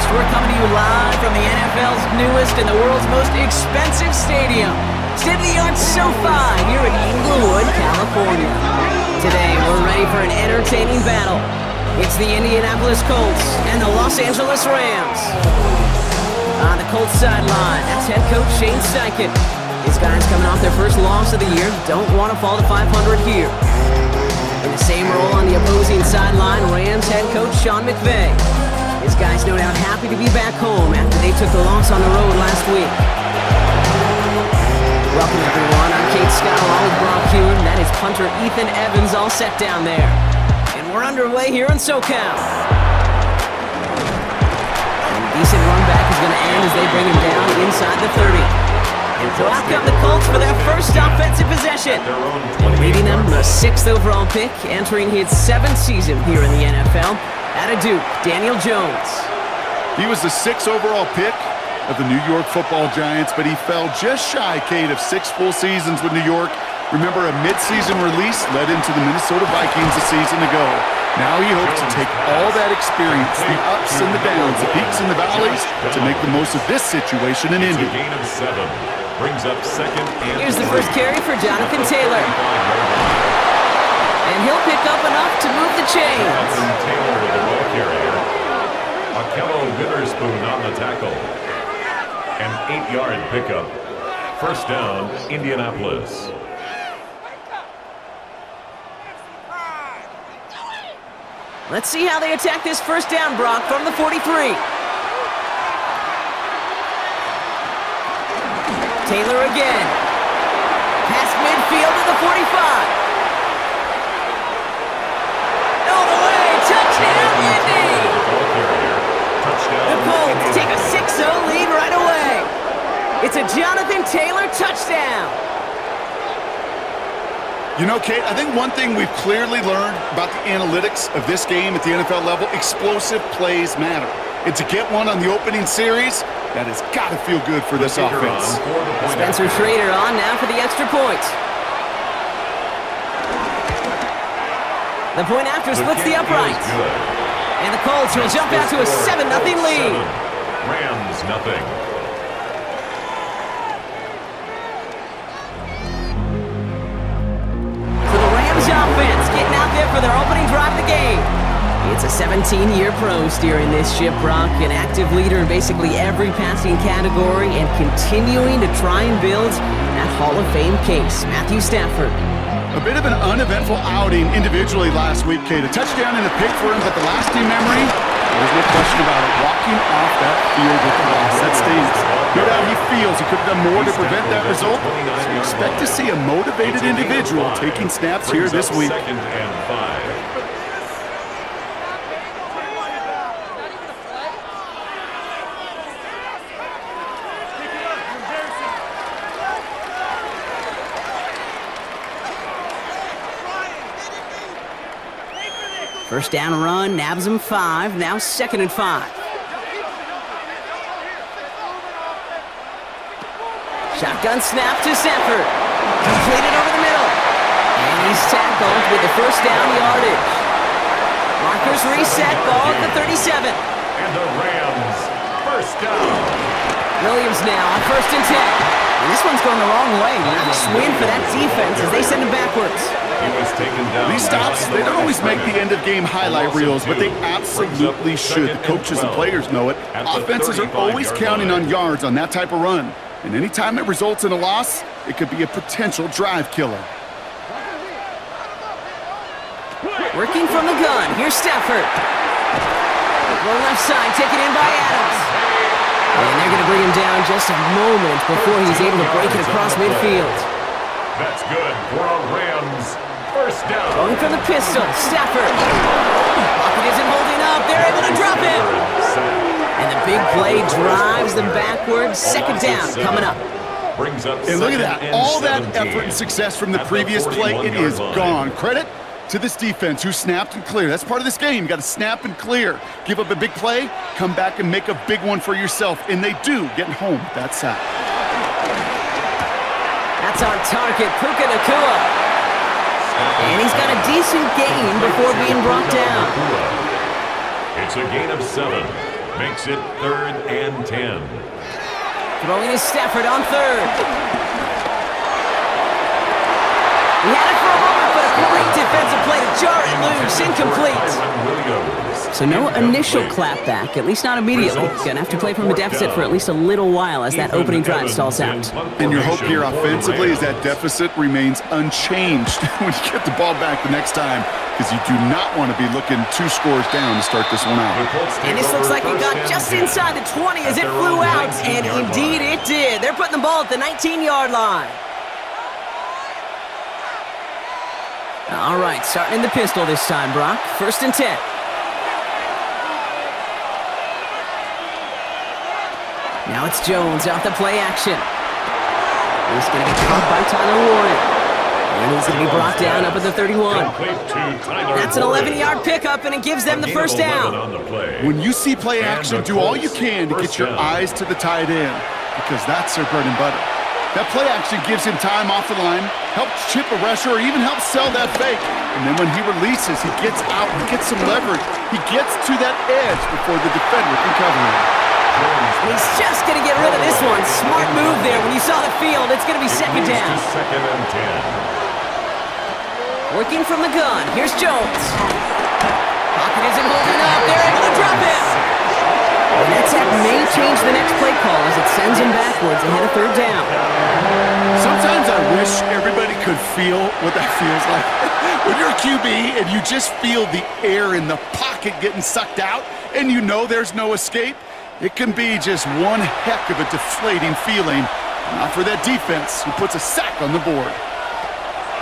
We're coming to you live from the NFL's newest and the world's most expensive stadium, state-of-the-art SoFi here in Inglewood, California. Today, we're ready for an entertaining battle. It's the Indianapolis Colts and the Los Angeles Rams. On the Colts sideline, that's head coach Shane Steichen. His guys coming off their first loss of the year don't want to fall to 500 here. In the same role on the opposing sideline, Rams head coach Sean McVay. His guys no doubt happy to be back home after they took the loss on the road last week. Welcome everyone, I'm Kate Scott along with Brock Hewitt, and that is punter Ethan Evans all set down there. And we're underway here in SoCal. And a decent run back is going to end as they bring him down inside the 30. So out come the Colts for their first offensive possession. Leading them, the 6th overall pick, entering his 7th season here in the NFL. Out of Duke, Daniel Jones. He was the 6th overall pick of the New York Football Giants, but he fell just shy, Kate, of 6 full seasons with New York. Remember, a mid-season release led into the Minnesota Vikings a season ago. Now he hopes to take all that experience, the ups and the downs, the peaks and the valleys, to make the most of this situation in Indy. Gain of 7. Brings up second and Here's the first carry for Jonathan Taylor. And he'll pick up enough to move the chains. Jonathan Taylor with the ball carrier. Akello Witherspoon on the tackle. An 8-yard pickup. First down, Indianapolis. Let's see how they attack this first down, Brock, from the 43. Taylor again. Past midfield to the 45. All the way. Touchdown, Indy. The Colts take a 6-0 lead right away. It's a Jonathan Taylor touchdown. You know, Kate, I think one thing we've clearly learned about the analytics of this game at the NFL level, explosive plays matter. And to get one on the opening series, that has got to feel good for this offense. Spencer Schrader on now for the extra point. The point after splits the upright. And the Colts will jump out to a 7-0 lead. Rams nothing. So the Rams offense getting out there for their opening drive of the game. It's a 17-year pro steering this ship, Brock, an active leader in basically every passing category and continuing to try and build that Hall of Fame case. Matthew Stafford. A bit of an uneventful outing individually last week, Kate. A touchdown and a pick for him, but the lasting memory, there's no question about it. Walking off that field with the loss, that stings. Good how he feels. He could have done more to prevent that result. So we expect to see a motivated individual taking snaps here this week. Second and 5. First down run, nabs him 5, now 2nd and 5. Shotgun snap to Stafford. Completed over the middle. And he's tackled with the first down yardage. Markers reset, ball at the 37. And the Rams, first down. Williams now on 1st and 10. And this one's going the wrong way. Nice win for that defense as they send him backwards. He was taken down. These stops, they don't always make the end-of-game highlight reels, but they absolutely should. The coaches and players know it. Offenses are always counting on yards on that type of run. And anytime it results in a loss, it could be a potential drive killer. Working from the gun, here's Stafford. Low left side, taken in by Adams. And they're going to bring him down just a moment before he's able to break it across midfield. That's good for a Rams. First down. Going from the pistol, Stafford. Pocket isn't holding up. They're able to drop him. And the big play drives them backwards. 2nd down coming up. Brings up and look at that. All that 17. effort and success from the previous play, it is gone. Credit to this defense who snapped and cleared. That's part of this game. You got to snap and clear. Give up a big play, come back and make a big one for yourself. And they do, getting home with that sack. That's on target, Puka Nacua. And he's got a decent gain before being brought down. It's a gain of 7. Makes it 3rd and 10. Throwing is Stafford on 3rd. He had it for a moment, but a great defensive play to jar it loose. Incomplete. So no initial clapback, at least not immediately. Gonna have to play from a deficit for at least a little while as that opening drive stalls out. And your hope here offensively is that deficit remains unchanged when you get the ball back the next time, because you do not want to be looking 2 scores down to start this one out. And this looks like it got just inside the 20 as it flew out, and indeed it did. They're putting the ball at the 19-yard line. All right, starting in the pistol this time, Brock. 1st and 10. Now it's Jones off the play action. He's going to be caught by Tyler Warren. And he's going to be brought down up at the 31. That's an 11-yard pickup, and it gives them the 1st down. When you see play action, do all you can to get your eyes to the tight end, because that's their bread and butter. That play action gives him time off the line, helps chip a rusher, or even helps sell that fake. And then when he releases, he gets out, he gets some leverage. He gets to that edge before the defender can cover him. And he's just going to get rid of this one. Smart move there. When you saw the field, it's going to be 2nd down. 2nd and 10. Working from the gun. Here's Jones. Pocket isn't holding up. They're able to drop him. And that sack may change the next play call as it sends him backwards ahead of 3rd down. Sometimes I wish everybody could feel what that feels like. When you're a QB and you just feel the air in the pocket getting sucked out and you know there's no escape, it can be just one heck of a deflating feeling. Not for that defense who puts a sack on the board.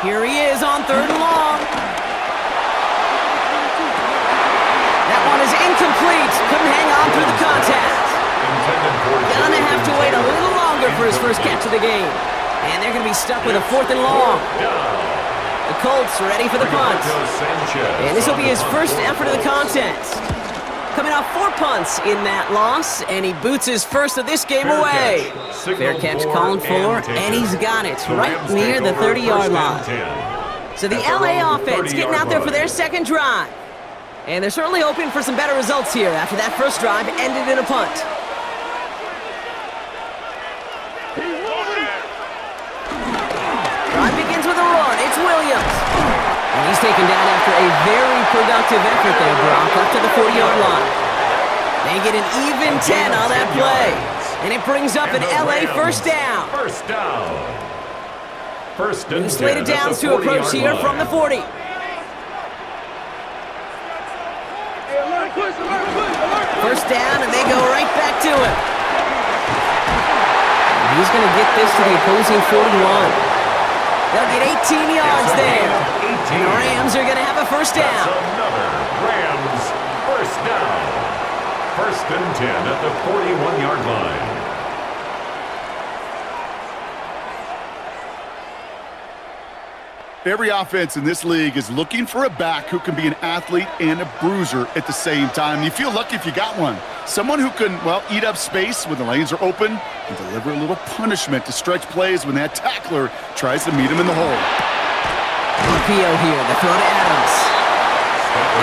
Here he is on 3rd and long. That one is incomplete. Couldn't hang on through the contact. Gonna have to wait a little longer for his first catch of the game. And they're gonna be stuck with a 4th and long. The Colts ready for the punt. And this will be his first effort of the contest. Coming off 4 punts in that loss, and he boots his first of this game away. Fair catch calling for, and he's got it right near the 30-yard line. So the LA offense getting out there for their 2nd drive. And they're certainly hoping for some better results here after that first drive ended in a punt. Drive begins with a run. It's Williams. And he's taken down after a very productive effort there, Brock, up to the 40-yard line. They get an even 10 on that play. And it brings up an LA 1st down. 1st down. 1st and 10. Slated downs to approach here from the 40. First down, and they go right back to him. And he's going to get this to the opposing 41. They'll get 18 yards there. And the Rams are going to have a 1st down. That's another Rams 1st down. 1st and 10 at the 41-yard line. Every offense in this league is looking for a back who can be an athlete and a bruiser at the same time. You feel lucky if you got one. Someone who can, well, eat up space when the lanes are open and deliver a little punishment to stretch plays when that tackler tries to meet him in the hole. RPO here, the throw to Adams.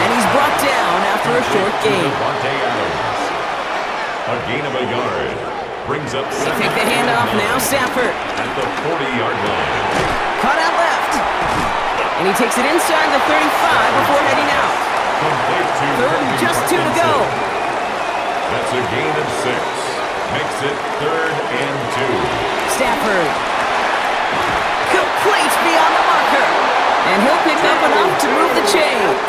And he's brought down after a short gain. A gain of a yard. Brings up they take the handoff now, Stafford. At the 40-yard line. Cut out left. And he takes it inside the 35 before heading out. 3rd and just 2 to go. That's a gain of 6. Makes it 3rd and 2. Stafford. Complete beyond the marker. And he'll pick up enough to move the chains.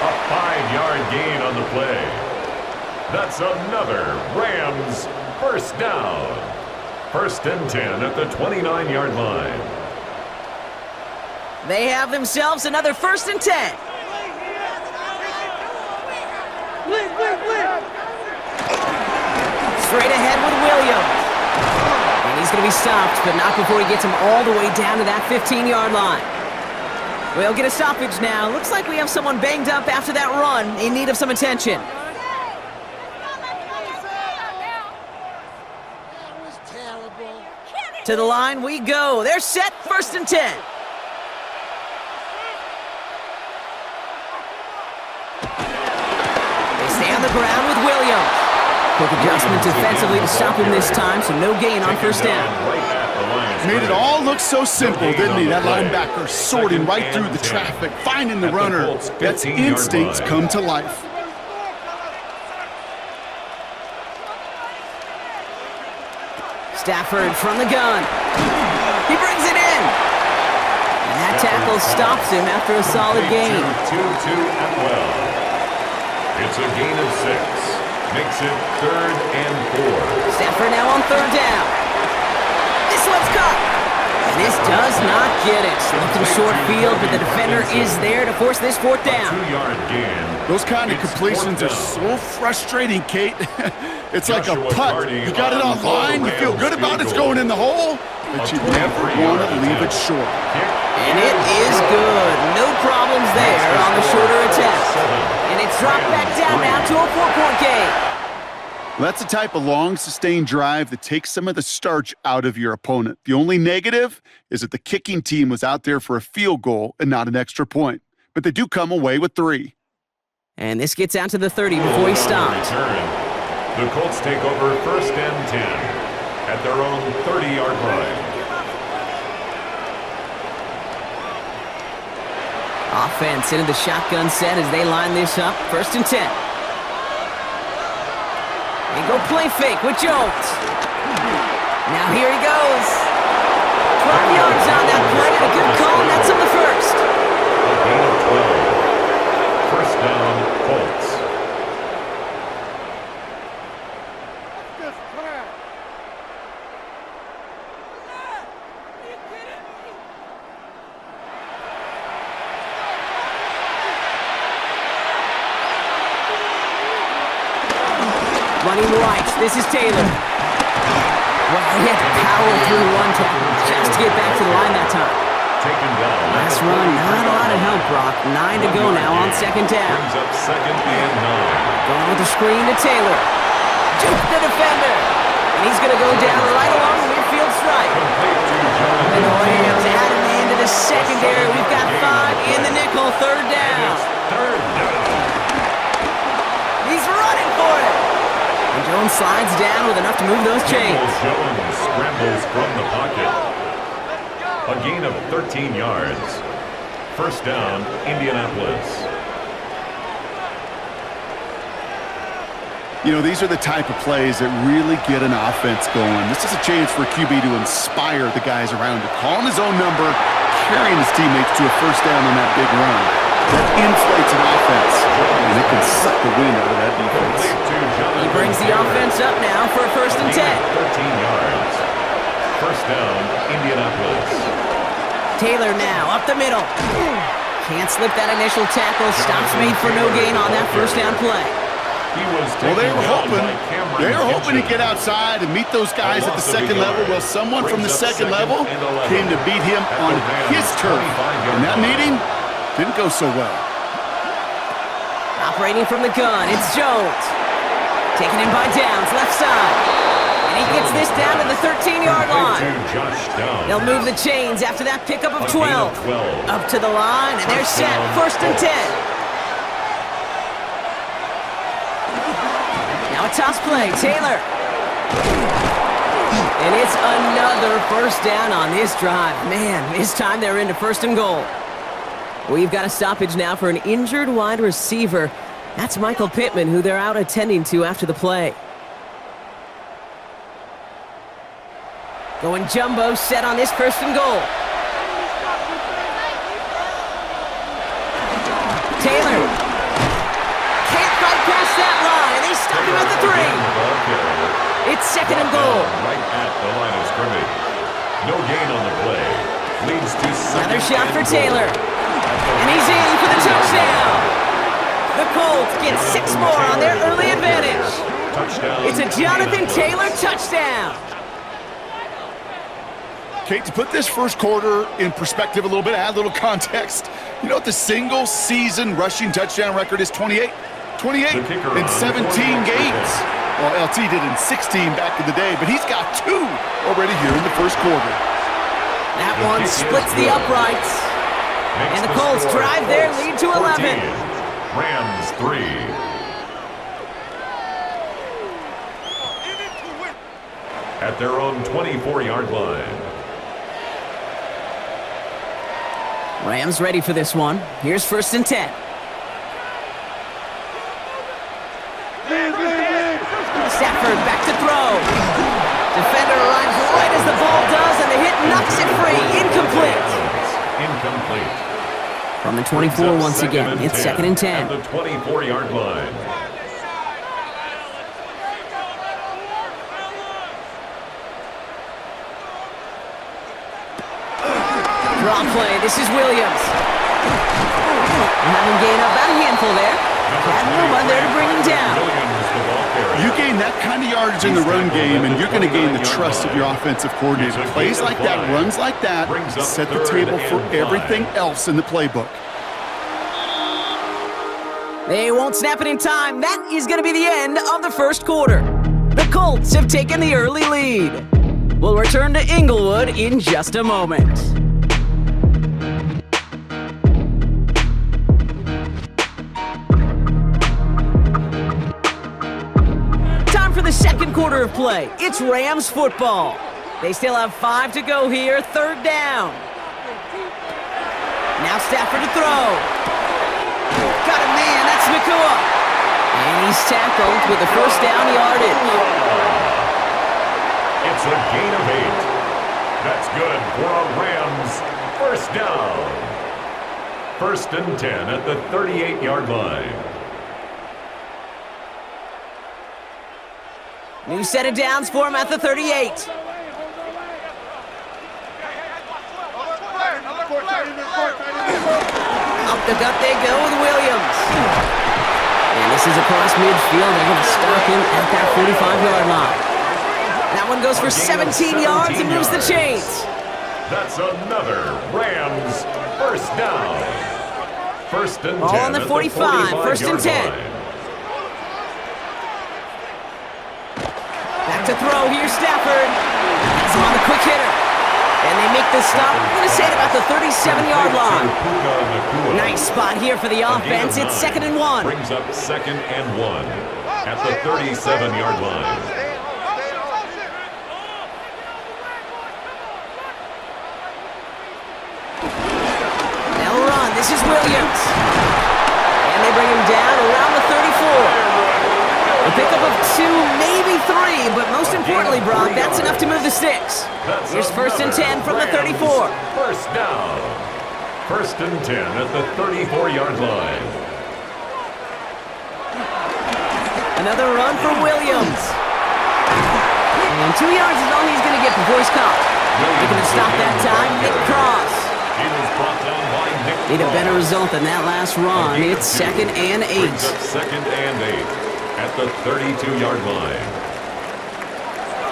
A 5-yard gain on the play. That's another Rams 1st down. 1st and 10 at the 29-yard line. They have themselves another 1st and 10. Straight ahead with Williams. And he's going to be stopped, but not before he gets him all the way down to that 15-yard line. We'll get a stoppage now. Looks like we have someone banged up after that run in need of some attention. To the line we go. They're set, 1st and 10. They stay on the ground with Williams. Quick adjustment defensively to stop him this time, so no gain on first down. Made it all look so simple, didn't he? That linebacker sorting right through the traffic, finding the runner. That's instincts come to life. Stafford from the gun. He brings it in. And that tackle stops him after a solid gain. 2-2 at well. It's a gain of 6. Makes it 3rd and 4. Stafford now on 3rd down. This one's caught. And this does not get it. Looking short field, but the defender is there to force this 4th down. 2-yard gain. Those kind of completions are so frustrating, Kate. It's like a putt. You got it on line, you feel good about it's going in the hole, but you never want to leave it short. And it is good. No problems there on the shorter attempt. And it's dropped back down now to a 4-point game. That's the type of long, sustained drive that takes some of the starch out of your opponent. The only negative is that the kicking team was out there for a field goal and not an extra point. But they do come away with 3. And this gets out to the 30 before he stops. The Colts take over 1st and 10 at their own 30-yard line. Offense into the shotgun set as they line this up. 1st and 10. They go play fake with Jones. Now here he goes. 12 yards on that play and a good call, and that's on the 1st. A gain of 12. 1st down, Colts. Running right, this is Taylor. Well, he had to power through one tackle just to get back to the line that time. Taken down. Last run, not a lot of help, Brock. 9 to go now on 2nd down. Brings up 2nd and 9. Going with the screen to Taylor. Juke the defender. And he's going to go down right along the midfield stripe. And the Rams add him into the secondary. We've got 5 in the nickel, 3rd down. 3rd down. He's running for it. And Jones slides down with enough to move those chains. Jones scrambles from the pocket. A gain of 13 yards. 1st down, Indianapolis. You know, these are the type of plays that really get an offense going. This is a chance for a QB to inspire the guys around him. Calling his own number, carrying his teammates to a 1st down on that big run. That inflates an offense, and it can suck the wind out of that defense. He brings the offense up now for a 1st and 10. 13 yards. 1st down, Indianapolis. Taylor now up the middle. Can't slip that initial tackle. Stops made for no gain on that 1st down play. Well, they were hoping to get outside and meet those guys at the 2nd level. Well, someone from the 2nd level came to beat him on his turf. And that meeting didn't go so well. Operating from the gun, it's Jones. Taking him by downs, left side. And he gets this down to the 13-yard line. They'll move the chains after that pickup of 12. Up to the line, and they're set. 1st and 10. Now a toss play, Taylor. And it's another 1st down on this drive. Man, this time they're into 1st and goal. We've got a stoppage now for an injured wide receiver. That's Michael Pittman, who they're out attending to after the play. Going jumbo set on this 1st and goal. Taylor. Can't quite pass that line. They stop him at the 3. It's 2nd and goal. Right at the line of scrimmage. No gain on the play. Leads to another shot for Taylor. And he's in for the touchdown. The Colts get 6 more on their early advantage. Touchdown. It's a Jonathan Taylor touchdown. Kate, to put this 1st quarter in perspective a little bit, add a little context. You know what the single-season rushing touchdown record is? 28. 28 in 17 games. Well, LT did in 16 back in the day, but he's got 2 already here in the 1st quarter. That one splits the uprights. And the Colts drive their lead to 11. Rams 3. at their own 24-yard line. Rams ready for this one. Here's 1st and 10. Stafford back to throw. Defender arrives right as the ball does, and the hit knocks it free. Incomplete. Incomplete. From the 24 once again, it's 2nd and 10. At the 24-yard line. Draw play, this is Williams. Having gained about a handful there. Had Numa there to bring him down. You gain that kind of yardage in the run game, and you're going to gain the trust of your offensive coordinator. Plays like that, runs like that, set the table for everything else in the playbook. They won't snap it in time. That is going to be the end of the 1st quarter. The Colts have taken the early lead. We'll return to Inglewood in just a moment. Time for the 2nd quarter of play. It's Rams football. They still have 5 to go here. 3rd down. Now Stafford to throw. Got a man, that's Nakua. And he's tackled with the 1st down yardage. It's a gain of 8. That's good for a Rams 1st down. 1st and 10 at the 38-yard line. New set of downs for him at the 38. Up the gut they go with Williams. And this is across midfield. They're going to stop him at that 45-yard line. That one goes for 17 yards and moves the chains. That's another Rams 1st down. 1st and 10 Ball on the 45, 1st and 10. Back to throw, here's Stafford. He's on the quick hitter. And they make the stop, I'm going to say it about the 37-yard line. Nice spot here for the offense. It's 2nd and 1. Brings up 2nd and 1 at the 37-yard line. They'll run. This is Williams. And they bring him down around the 34. A pickup of 2, maybe 3, but most importantly, Brock, that's enough to move the sticks. Here's 1st and 10 from the 34. 1st down. 1st and 10 at the 34-yard line. Another run for Williams. And 2 yards is all he's going to get before he's caught. Making a stop that time, Nick Cross. He was brought down by Nick Cross. Need a better result than that last run. It's 2nd and 8. 2nd and 8 at the 32-yard line.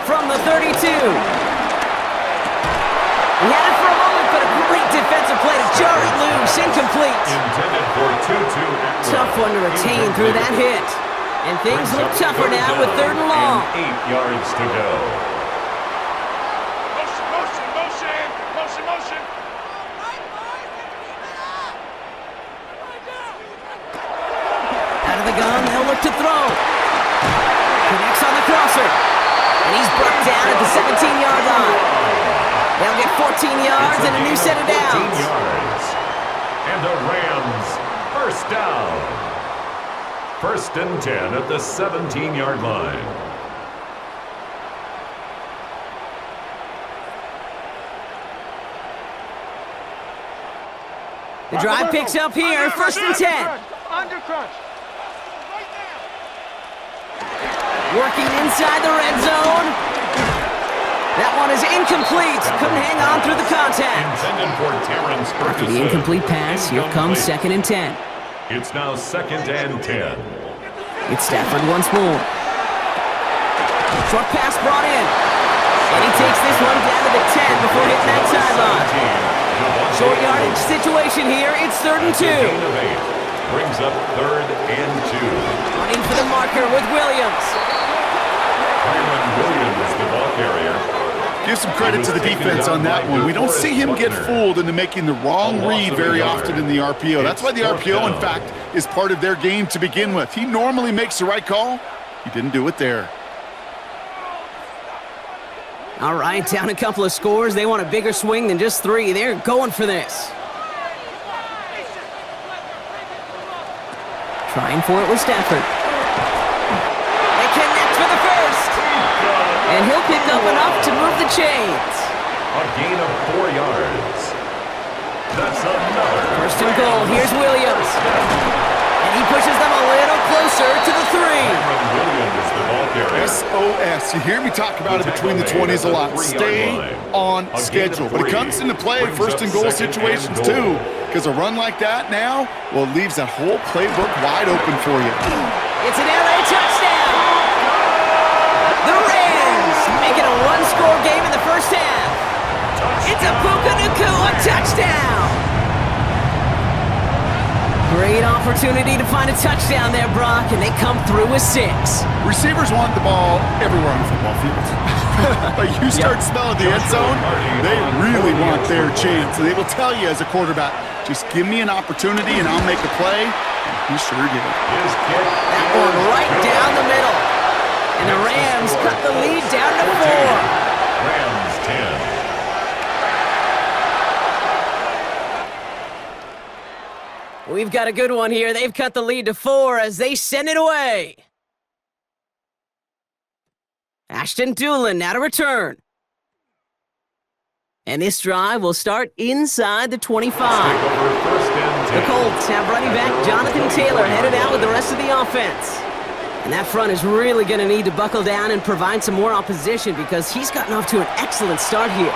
From the 32. He had it for a moment, but a great defensive play to jar it loose. Incomplete. Intended for 2-2. Tough one to retain through that hit. And things look tougher now with 3rd and long. 8 yards to go. Out of the gun, they'll look to throw. Connects on the crosser. And he's brought down at the 17-yard line. They'll get 14 yards and a new set of downs. 14 yards. And the Rams 1st down. 1st and 10 at the 17-yard line. The drive picks up here, 1st and 10. Working inside the red zone. That one is incomplete. Couldn't hang on through the contact. Intended for Terrence After the incomplete pass, here comes 2nd and 10. It's now 2nd and 10. It's Stafford once more. Short pass brought in. And he takes this one down to the 10 before hitting that sideline. Short yardage situation here. It's 3rd and 2. Brings up 3rd and 2. Running for the marker with Williams. Williams, the ball carrier. Give some credit to the defense on that one. We don't see him get fooled into making the wrong read very often in the RPO. That's why the RPO, in fact, is part of their game to begin with. He normally makes the right call. He didn't do it there. All right, down a couple of scores. They want a bigger swing than just 3. They're going for this. Trying for it with Stafford. They connect for the first. And he'll pick up enough to move the chains. A gain of 4 yards. That's another. First and goal. Here's Williams. And he pushes them a little closer to the 3. Williams, the ball carrier. SOS. You hear me talk about it between the 20s a lot. Stay on schedule. But it comes into play first and goal situations too. Because a run like that now, well, it leaves that whole playbook wide open for you. It's an LA touchdown. The Rams make it a 1-score game in the first half. It's a Puka Nacua touchdown. Great opportunity to find a touchdown there, Brock, and they come through with 6. Receivers want the ball everywhere on the football field. But you start smelling the end zone, they really want their chance. And they will tell you as a quarterback, just give me an opportunity and I'll make a play. And he sure did. That one right down the middle. And the Rams cut the lead down to 4. Rams 10. We've got a good one here. They've cut the lead to 4 as they send it away. Ashton Doolin now to return. And this drive will start inside the 25. The Colts have running back Jonathan Taylor headed out with the rest of the offense. And that front is really going to need to buckle down and provide some more opposition because he's gotten off to an excellent start here.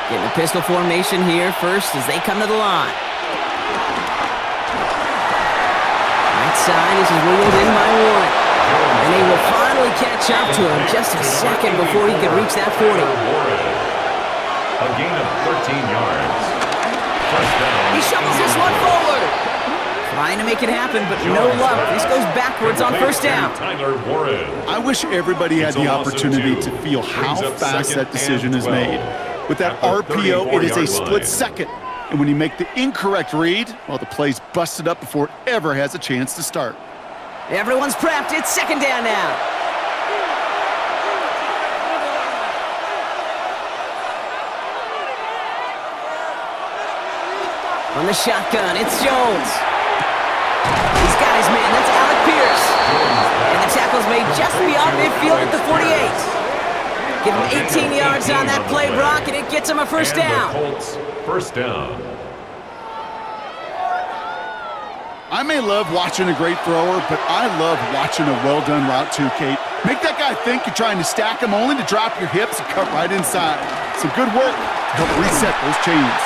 Getting a pistol formation here first as they come to the line. Right side, this is wheeled in by 1. And they will finally catch up to him just a second before he can reach that 40. A gain of 13 yards. First down. He shovels this one forward. Trying to make it happen, but no luck. This goes backwards on first down. Tyler Warren. I wish everybody had the opportunity to feel how fast that decision is made. With that RPO, it is a split second. And when you make the incorrect read, well, the play's busted up before it ever has a chance to start. Everyone's prepped. It's second down now. On the shotgun, it's Jones. He's got his man. That's Alec Pierce. And the tackle's made just beyond midfield at the 48. Give him 18 yards on that play, Brock, and it gets him a first down. The Colts, first down. I may love watching a great thrower, but I love watching a well-done route too, Kate. Make that guy think you're trying to stack him only to drop your hips and cut right inside. Some good work to help reset those chains.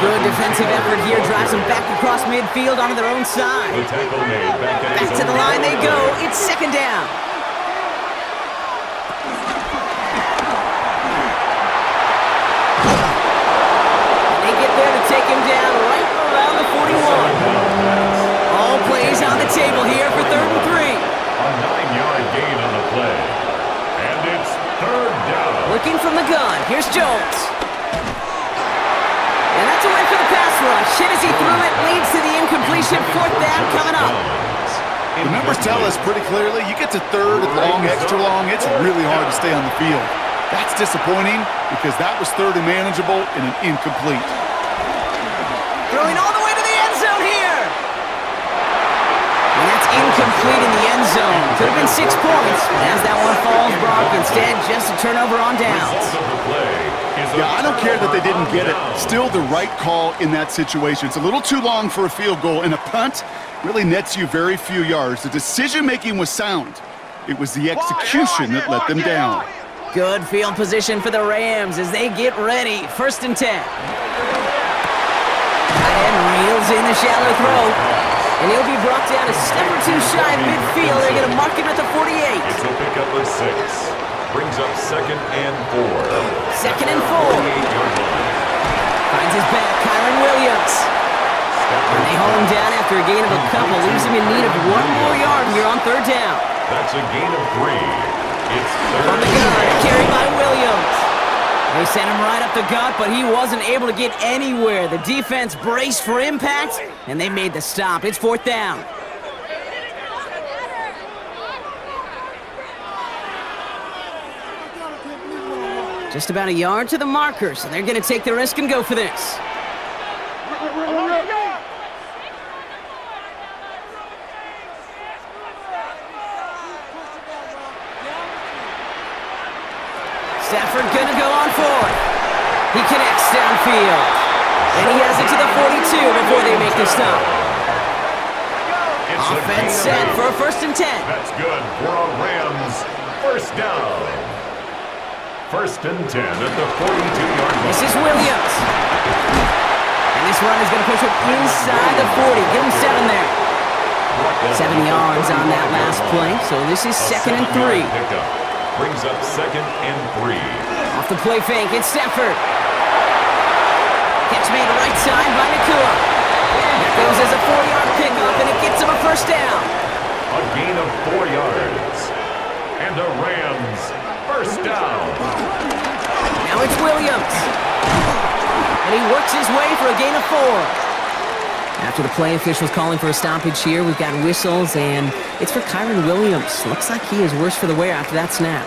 Good defensive effort here. Drives them back across midfield onto their own side. The tackle made Back to the line they go. It's second down. They get there to take him down right around the 41. All plays on the table here for 3rd and 3. A 9-yard gain on the play. And it's 3rd down. Looking from the gun. Here's Jones. And that's away for the pass rush. Hit as he threw it. Leads to the incompletion. 4th down coming up. The numbers tell us pretty clearly, you get to 3rd and long, extra long, it's really hard to stay on the field. That's disappointing because that was 3rd and manageable and an incomplete. Throwing all the way to the end zone here. And that's incomplete in the end zone. Could have been 6 points. But as that one falls, Brock, instead just a turnover on downs. Yeah, I don't care that they didn't get it. Still the right call in that situation. It's a little too long for a field goal, and a punt really nets you very few yards. The decision-making was sound. It was the execution that let them down. Good field position for the Rams as they get ready. 1st and 10. Tight end reels in the shallow throw. And he'll be brought down a step or 2 shy of midfield. They're going to mark him at the 48. It's a pickup of 6. Brings up 2nd and 4. 2nd and 4. Finds his back, Kyron Williams. And they hold him down after a gain of a couple. Leaves him in need of 1 more yard here on 3rd down. That's a gain of 3. It's 3rd. On the gun, carried by Williams. They sent him right up the gut, but he wasn't able to get anywhere. The defense braced for impact, and they made the stop. It's 4th down. Just about a yard to the marker, so they're going to take the risk and go for this. Stafford going to go on fourth. He connects downfield. And he has it to the 42 before they make the stop. Offense set for a 1st and 10. That's good for a Rams first down. 1st and 10 at the 42-yard line. This is Williams. And this run is going to push him inside the 40. Give him 7 there. 7 yards on that last play, so this is 2nd and 3. Brings up 2nd and 3. Off the play fake, it's Stafford. Catch made right side by Nakua. That goes as a 4-yard pickup, and it gets him a 1st down. A gain of 4 yards. And a Rams first down. Now it's Williams. And he works his way for a gain of 4. After the play, officials calling for a stoppage here. We've got whistles, and it's for Kyron Williams. Looks like he is worse for the wear after that snap.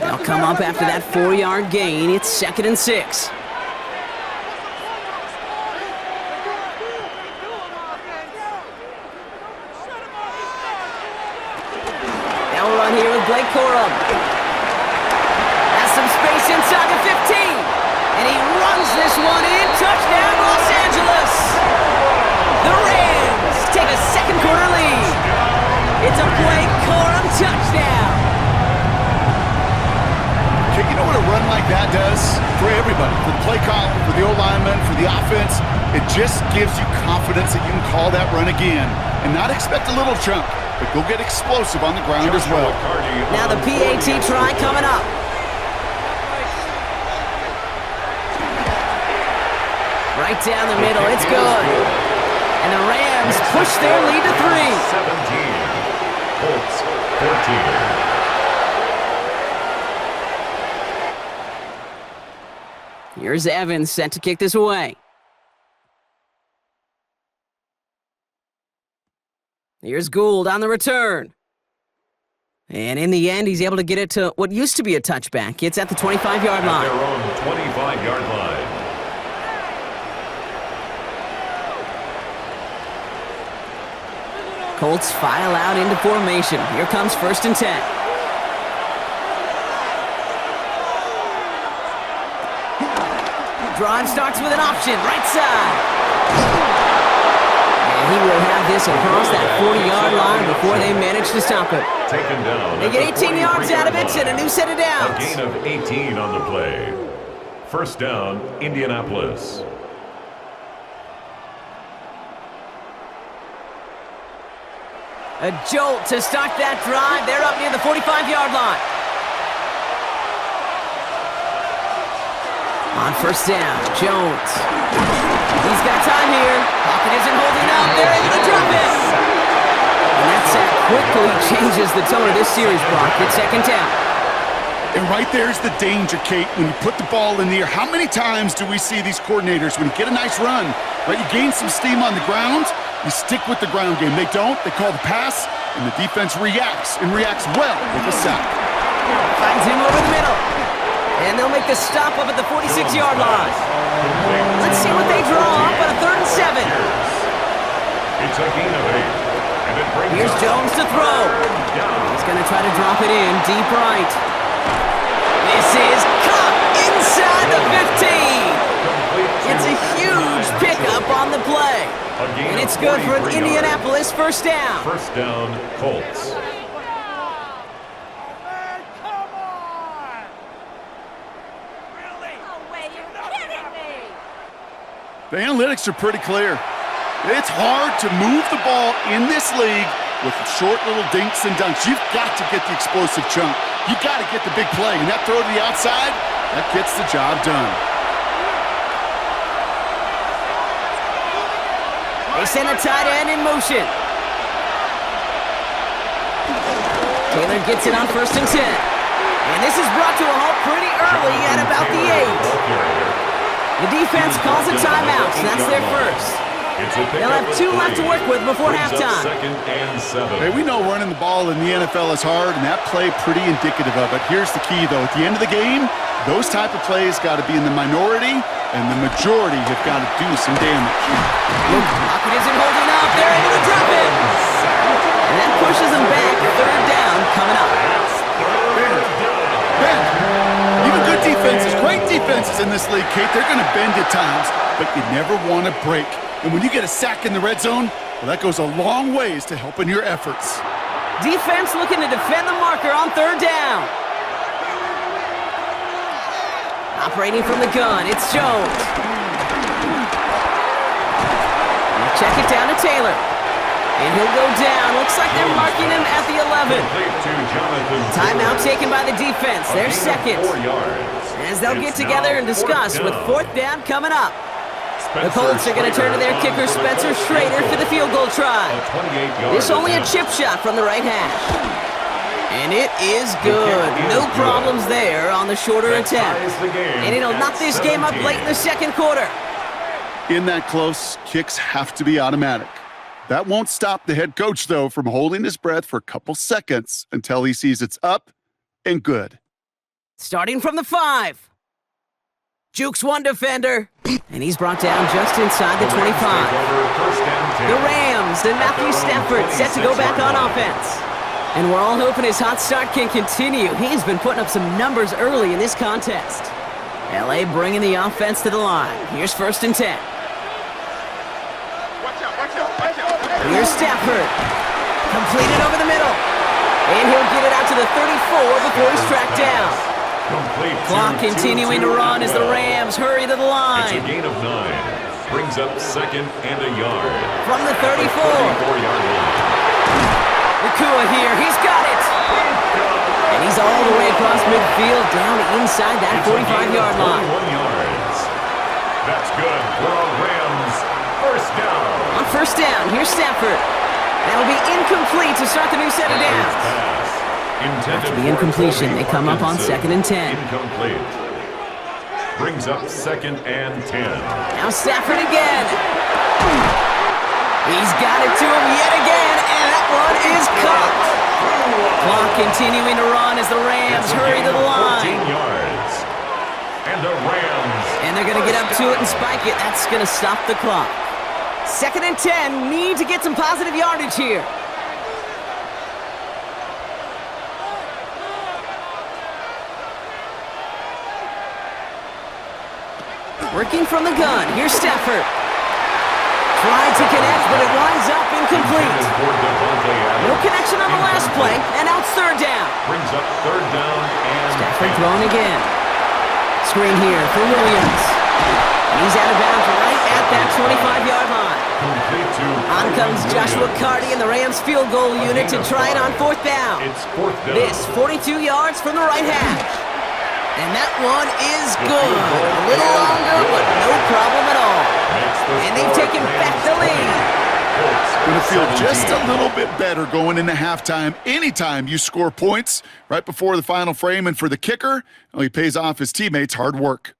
They'll come up after that 4-yard gain. It's 2nd and 6. They'll run here with Blake Corum. Has some space inside the 15. And he runs this one in. Touchdown, Los Angeles. The Rams take a 2nd quarter lead. It's a Blake Corum touchdown. You know what a run like that does for everybody, for the play call, for the O-lineman, for the offense? It just gives you confidence that you can call that run again and not expect a little chunk, but go get explosive on the ground as well. Now the PAT try coming up. Right down the middle, it's good. And the Rams push their lead to 3. 17, Colts 14. Here's Evans set to kick this away. Here's Gould on the return. And in the end, he's able to get it to what used to be a touchback. It's at the 25-yard line. At their own 25-yard line. Colts file out into formation. Here comes 1st and 10. Drive starts with an option, right side. And he will have this across that 40-yard line before they manage to stop it. Taken down. They get 18 yards out of it and a new set of downs. A gain of 18 on the play. 1st down, Indianapolis. A jolt to start that drive. They're up near the 45-yard line. On 1st down, Jones. He's got time here. Pocket isn't holding up. They're able to drop it. And that sack quickly changes the tone of this series, Brock. It's 2nd down. And right there's the danger, Kate, when you put the ball in the air. How many times do we see these coordinators, when you get a nice run, right, you gain some steam on the ground, you stick with the ground game. They don't. They call the pass, and the defense reacts, and reacts well with a sack. Finds him over the middle. And they'll make the stop up at the 46-yard line. Let's see what they draw up on a 3rd and 7. It's a gain of 8. And it brings Here's Jones to throw. He's going to try to drop it in deep right. This is caught inside the 15. It's a huge pickup on the play. And it's good for an Indianapolis 1st down. 1st down, Colts. The analytics are pretty clear. It's hard to move the ball in this league with short little dinks and dunks. You've got to get the explosive chunk. You've got to get the big play. And that throw to the outside, that gets the job done. They send a tight end in motion. Taylor gets it on 1st and 10. And this is brought to a halt pretty early at about the 8. The defense calls a timeout, so that's their first. It's a They'll have 2 left to work with before halftime. Second and 7. Hey, we know running the ball in the NFL is hard, and that play pretty indicative of it. Here's the key, though. At the end of the game, those type of plays got to be in the minority, and the majority have got to do some damage. Lockett isn't holding up. They're able to drop it. And that pushes them back. 3rd down coming up. Ben, even good defenses, great defenses in this league, Kate, they're going to bend at times, but you never want to break. And when you get a sack in the red zone, well, that goes a long ways to helping your efforts. Defense looking to defend the marker on 3rd down. Operating from the gun, it's Jones. They'll check it down to Taylor. And he'll go down. Looks like they're marking him at the 11. Timeout taken by the defense. Their second. As they'll get together and discuss with 4th down coming up. The Colts are going to turn to their kicker, Spencer Schrader, for the field goal try. This only a chip shot from the right hash. And it is good. No problems there on the shorter attempt. And it'll knock this game up late in the 2nd quarter. In that close, kicks have to be automatic. That won't stop the head coach, though, from holding his breath for a couple seconds until he sees it's up and good. Starting from the 5. Jukes one defender, and he's brought down just inside the 25. The Rams and Matthew Stafford set to go back on offense. And we're all hoping his hot start can continue. He's been putting up some numbers early in this contest. LA bringing the offense to the line. Here's 1st and 10. Here's Stafford. Completed over the middle. And he'll get it out to the 34 before he's tracked down. Clock continuing to run as the Rams hurry to the line. It's a gain of 9. Brings up 2nd and a yard. From the 34. 34-yard line. Nakua here. He's got it. And he's all the way across midfield down inside that 45-yard line. 41 yards. That's good for a Rams 1st down. On 1st down, here's Stafford. That'll be incomplete to start the new set of downs. After the incompletion, they come up on 2nd and 10. Incomplete. Brings up 2nd and 10. Now Stafford again. He's got it to him yet again, and that one is caught. Clock continuing to run as the Rams hurry to the line. 14 yards. And the Rams. And they're going to get up to it and spike it. That's going to stop the clock. 2nd and 10. Need to get some positive yardage here. Working from the gun. Here's Stafford. Tried to connect, but it winds up incomplete. No connection on the last play, and now it's 3rd down. Brings up 3rd down and Stafford throwing again. Screen here for Williams. And he's out of bounds right at that 25-yard line. On comes Joshua Carty and the Rams field goal unit to try it on 4th down. It's 4th down. This 42 yards from the right hash. And that one is good. A little longer, but no problem at all. And they've taken back the lead. Going to feel just a little bit better going into halftime. Anytime you score points right before the final frame, and for the kicker, well, he pays off his teammates' hard work.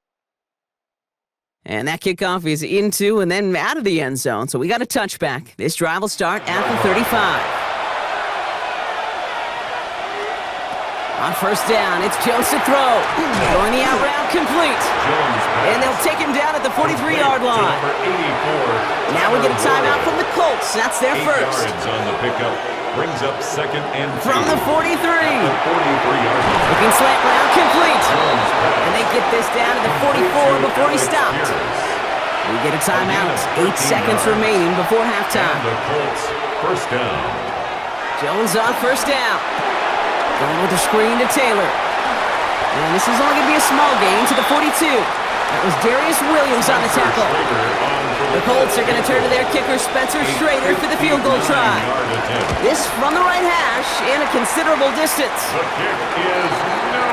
And that kickoff is into and then out of the end zone, so we got a touchback. This drive will start at the 35. On 1st down, it's Jones to throw. Going the out route complete. And they'll take him down at the 43-yard line. Now we get a timeout from the Colts. That's their first. On the pickup. Brings up 2nd and 2. From the 43. 43-yard line. Looking slant route complete. And they get this down to the 44 before he stopped. We get a timeout. 8 seconds remaining before halftime. And the Colts 1st down. Jones on 1st down. Going with the screen to Taylor. And this is only going to be a small gain to the 42. That was Darius Williams on the tackle. The Colts are going to turn to their kicker, Spencer Schrader, for the field goal try. This from the right hash and a considerable distance. The kick is no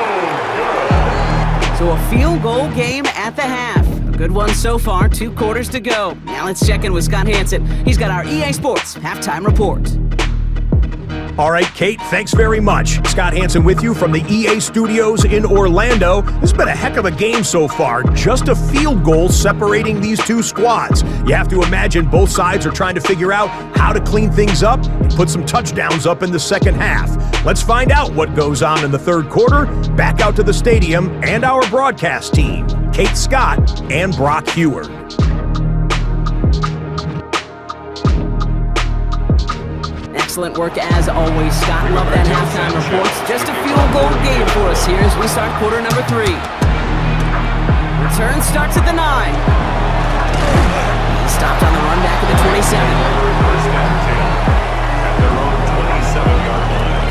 good. So a field goal game at the half. A good one so far, 2 quarters to go. Now let's check in with Scott Hansen. He's got our EA Sports halftime report. All right, Kate, thanks very much. Scott Hansen with you from the EA Studios in Orlando. This has been a heck of a game so far. Just a field goal separating these two squads. You have to imagine both sides are trying to figure out how to clean things up and put some touchdowns up in the second half. Let's find out what goes on in the third quarter. Back out to the stadium and our broadcast team, Kate Scott and Brock Heward. Excellent work as always, Scott. Love that halftime reports. Just a field goal game for us here as we start quarter number 3. Return starts at the 9. He stopped on the run back at the 27. First and 10 at their own 27-yard line.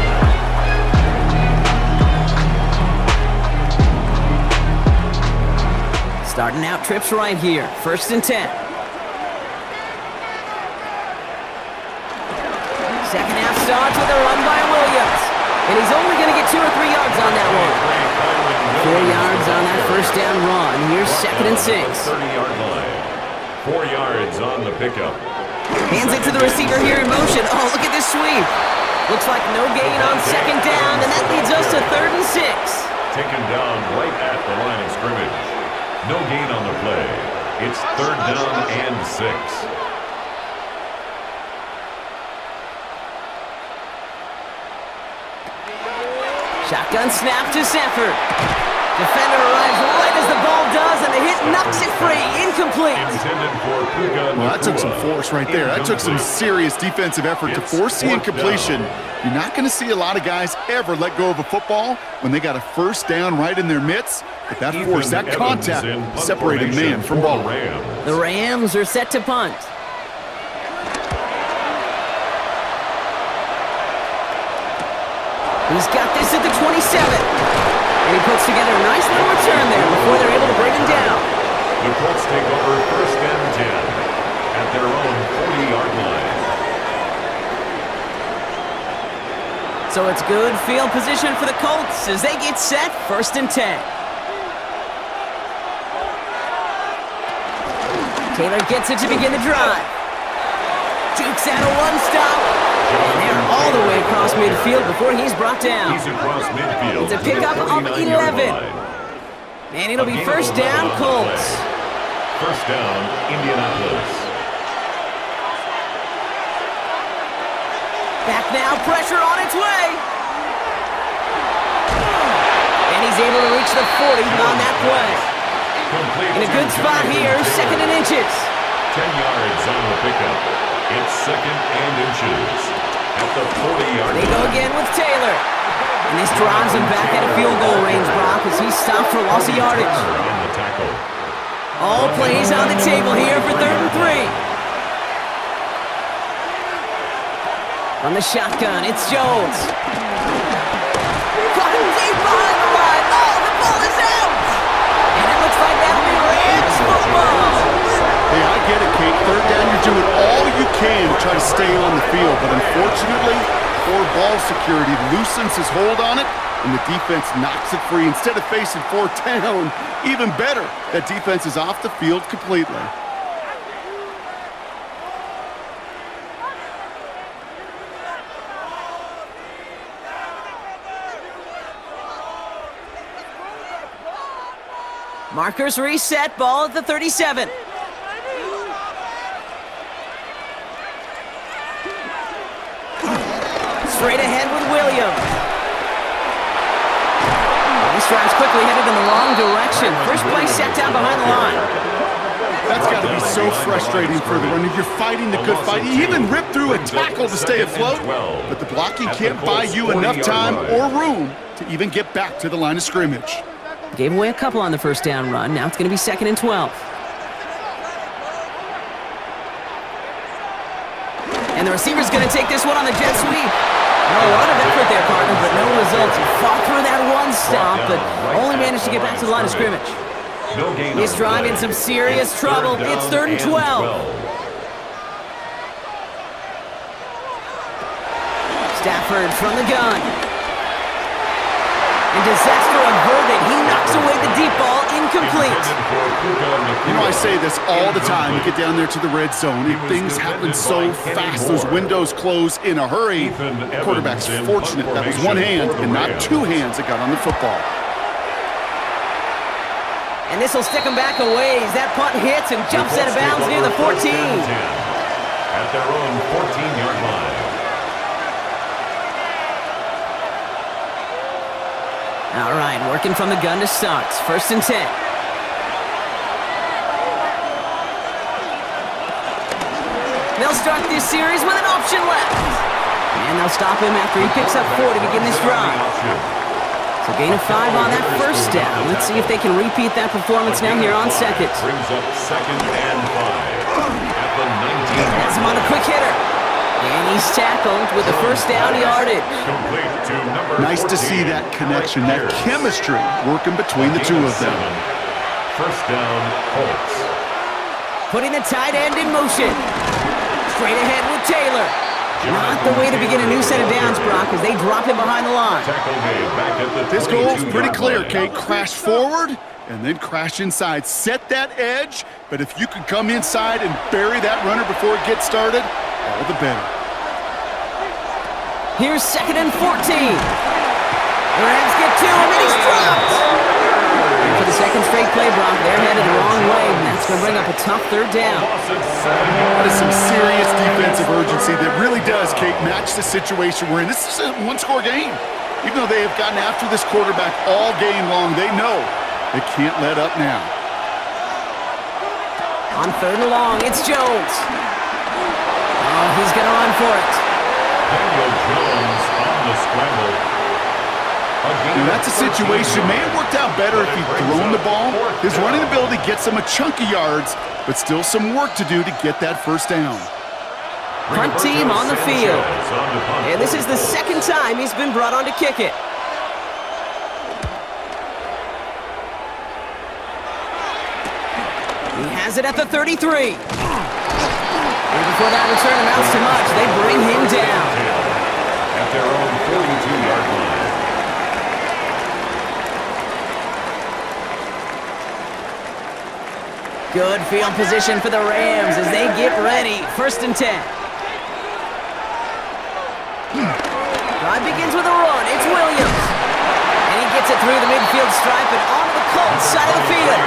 Starting out trips right here. First and 10. Second half starts with a run by Williams. And he's only going to get 2 or 3 yards on that one. 4 yards on that first down run. Here's second and 6. 30-yard line. 4 yards on the pickup. Hands it to the receiver here in motion. Oh, look at this sweep. Looks like no gain on second down, and that leads us to third and 6. Taken down right at the line of scrimmage. No gain on the play. It's third down and 6. Shotgun snap to Sanford. Defender arrives right as the ball does, and the hit knocks it free. Incomplete. Intended for Puka. Well, that took some force right there. That took some serious defensive effort to force the incompletion. You're not going to see a lot of guys ever let go of a football when they got a first down right in their midst. But that force, that contact, separated man from ball. The Rams are set to punt. He's got this at the 27. And he puts together a nice little return there before they're able to bring him down. The Colts take over first and 10 at their own 40-yard line. So it's good field position for the Colts as they get set first and 10. Taylor gets it to begin the drive. Jukes out a one-stop. And they're all the way across midfield before he's brought down. He's across midfield. It's a pickup of 11. And it'll be first down, Colts. First down, Indianapolis. Back now, pressure on its way. And he's able to reach the 40 on that play. In a good spot here, second and inches. 10 yards on the pickup. It's second and inches at the 40-yard line. They go again with Taylor. And this drives him back at a field goal range, Brock, as he's stopped for loss of yardage. On the tackle. All plays on the table here for third and 3. On the shotgun, it's Jones. Caught him deep behind the line. Oh, the ball is out! And it looks like that'll be Rams football. Hey, I get it, Kate. Third down, you're doing all you can to try to stay on the field. But unfortunately, poor ball security loosens his hold on it, and the defense knocks it free. Instead of facing fourth down, even better, that defense is off the field completely. Markers reset, ball at the 37. Straight ahead with Williams. These drives quickly headed in the wrong direction. First play set down behind the line. That's got to be so frustrating for the runner. You're fighting the good fight. You even ripped through a tackle to stay afloat, but the blocking can't buy you enough time or room to even get back to the line of scrimmage. Gave away a couple on the first down run. Now it's going to be second and 12. And the receiver's going to take this one on the jet sweep. A lot of effort there, partner, but no results. He fought through that one stop, but only managed to get back to the line of scrimmage. This drive in some serious trouble. It's third and 12. Stafford from the gun. And disaster averted. He knocks away the deep ball. Incomplete. complete. You know, I say this all the time. You get down there to the red zone, and things happen so fast. Those windows close in a hurry. The quarterback's fortunate that was one hand and not two hands that got on the football. And this will stick him back a ways. That punt hits and jumps out of bounds near the 14. At their own 14-yard line. All right, working from the gun to start. 1st and 10. They'll start this series with an option left. And they'll stop him after he picks up 4 to begin this drive. So gain of 5 on that first down. Let's see if they can repeat that performance now here on second. Brings up 2nd and 5 at the 19. That's him on a quick hitter. And he's tackled with the first down yardage. Complete to number Nice to 14. see that connection, that chemistry working between the two of them. 1st down, Colts. Putting the tight end in motion. Straight ahead with Taylor. Not the way to begin a new set of downs, Brock, as they drop him behind the line. Tackle made back at the This goal's 22-yard pretty clear, line. Kate. Crash forward and then crash inside. Set that edge, but if you can come inside and bury that runner before it gets started, all the better. Here's 2nd and 14. The Rams get 2, and then he's dropped. And for the second straight play, Brock, they're headed the wrong way, and that's going to bring up a tough 3rd down. That is some serious defensive urgency that really does, Kate, match the situation we're in. This is a one-score game. Even though they have gotten after this quarterback all game long, they know they can't let up now. On 3rd and long, it's Jones. Oh, he's going to run for it. Daniel Jones on the scramble. And that's a situation, may have worked out better if he'd thrown the ball. His running ability gets him a chunk of yards, but still some work to do to get that first down. Punt team on the field. And this is the 2nd time he's been brought on to kick it. He has it at the 33. And before that return amounts to much, they bring him down. At their own 42-yard line. Good field position for the Rams as they get ready. 1st and 10. Drive begins with a run. It's Williams. And he gets it through the midfield stripe and onto the Colts side of the field.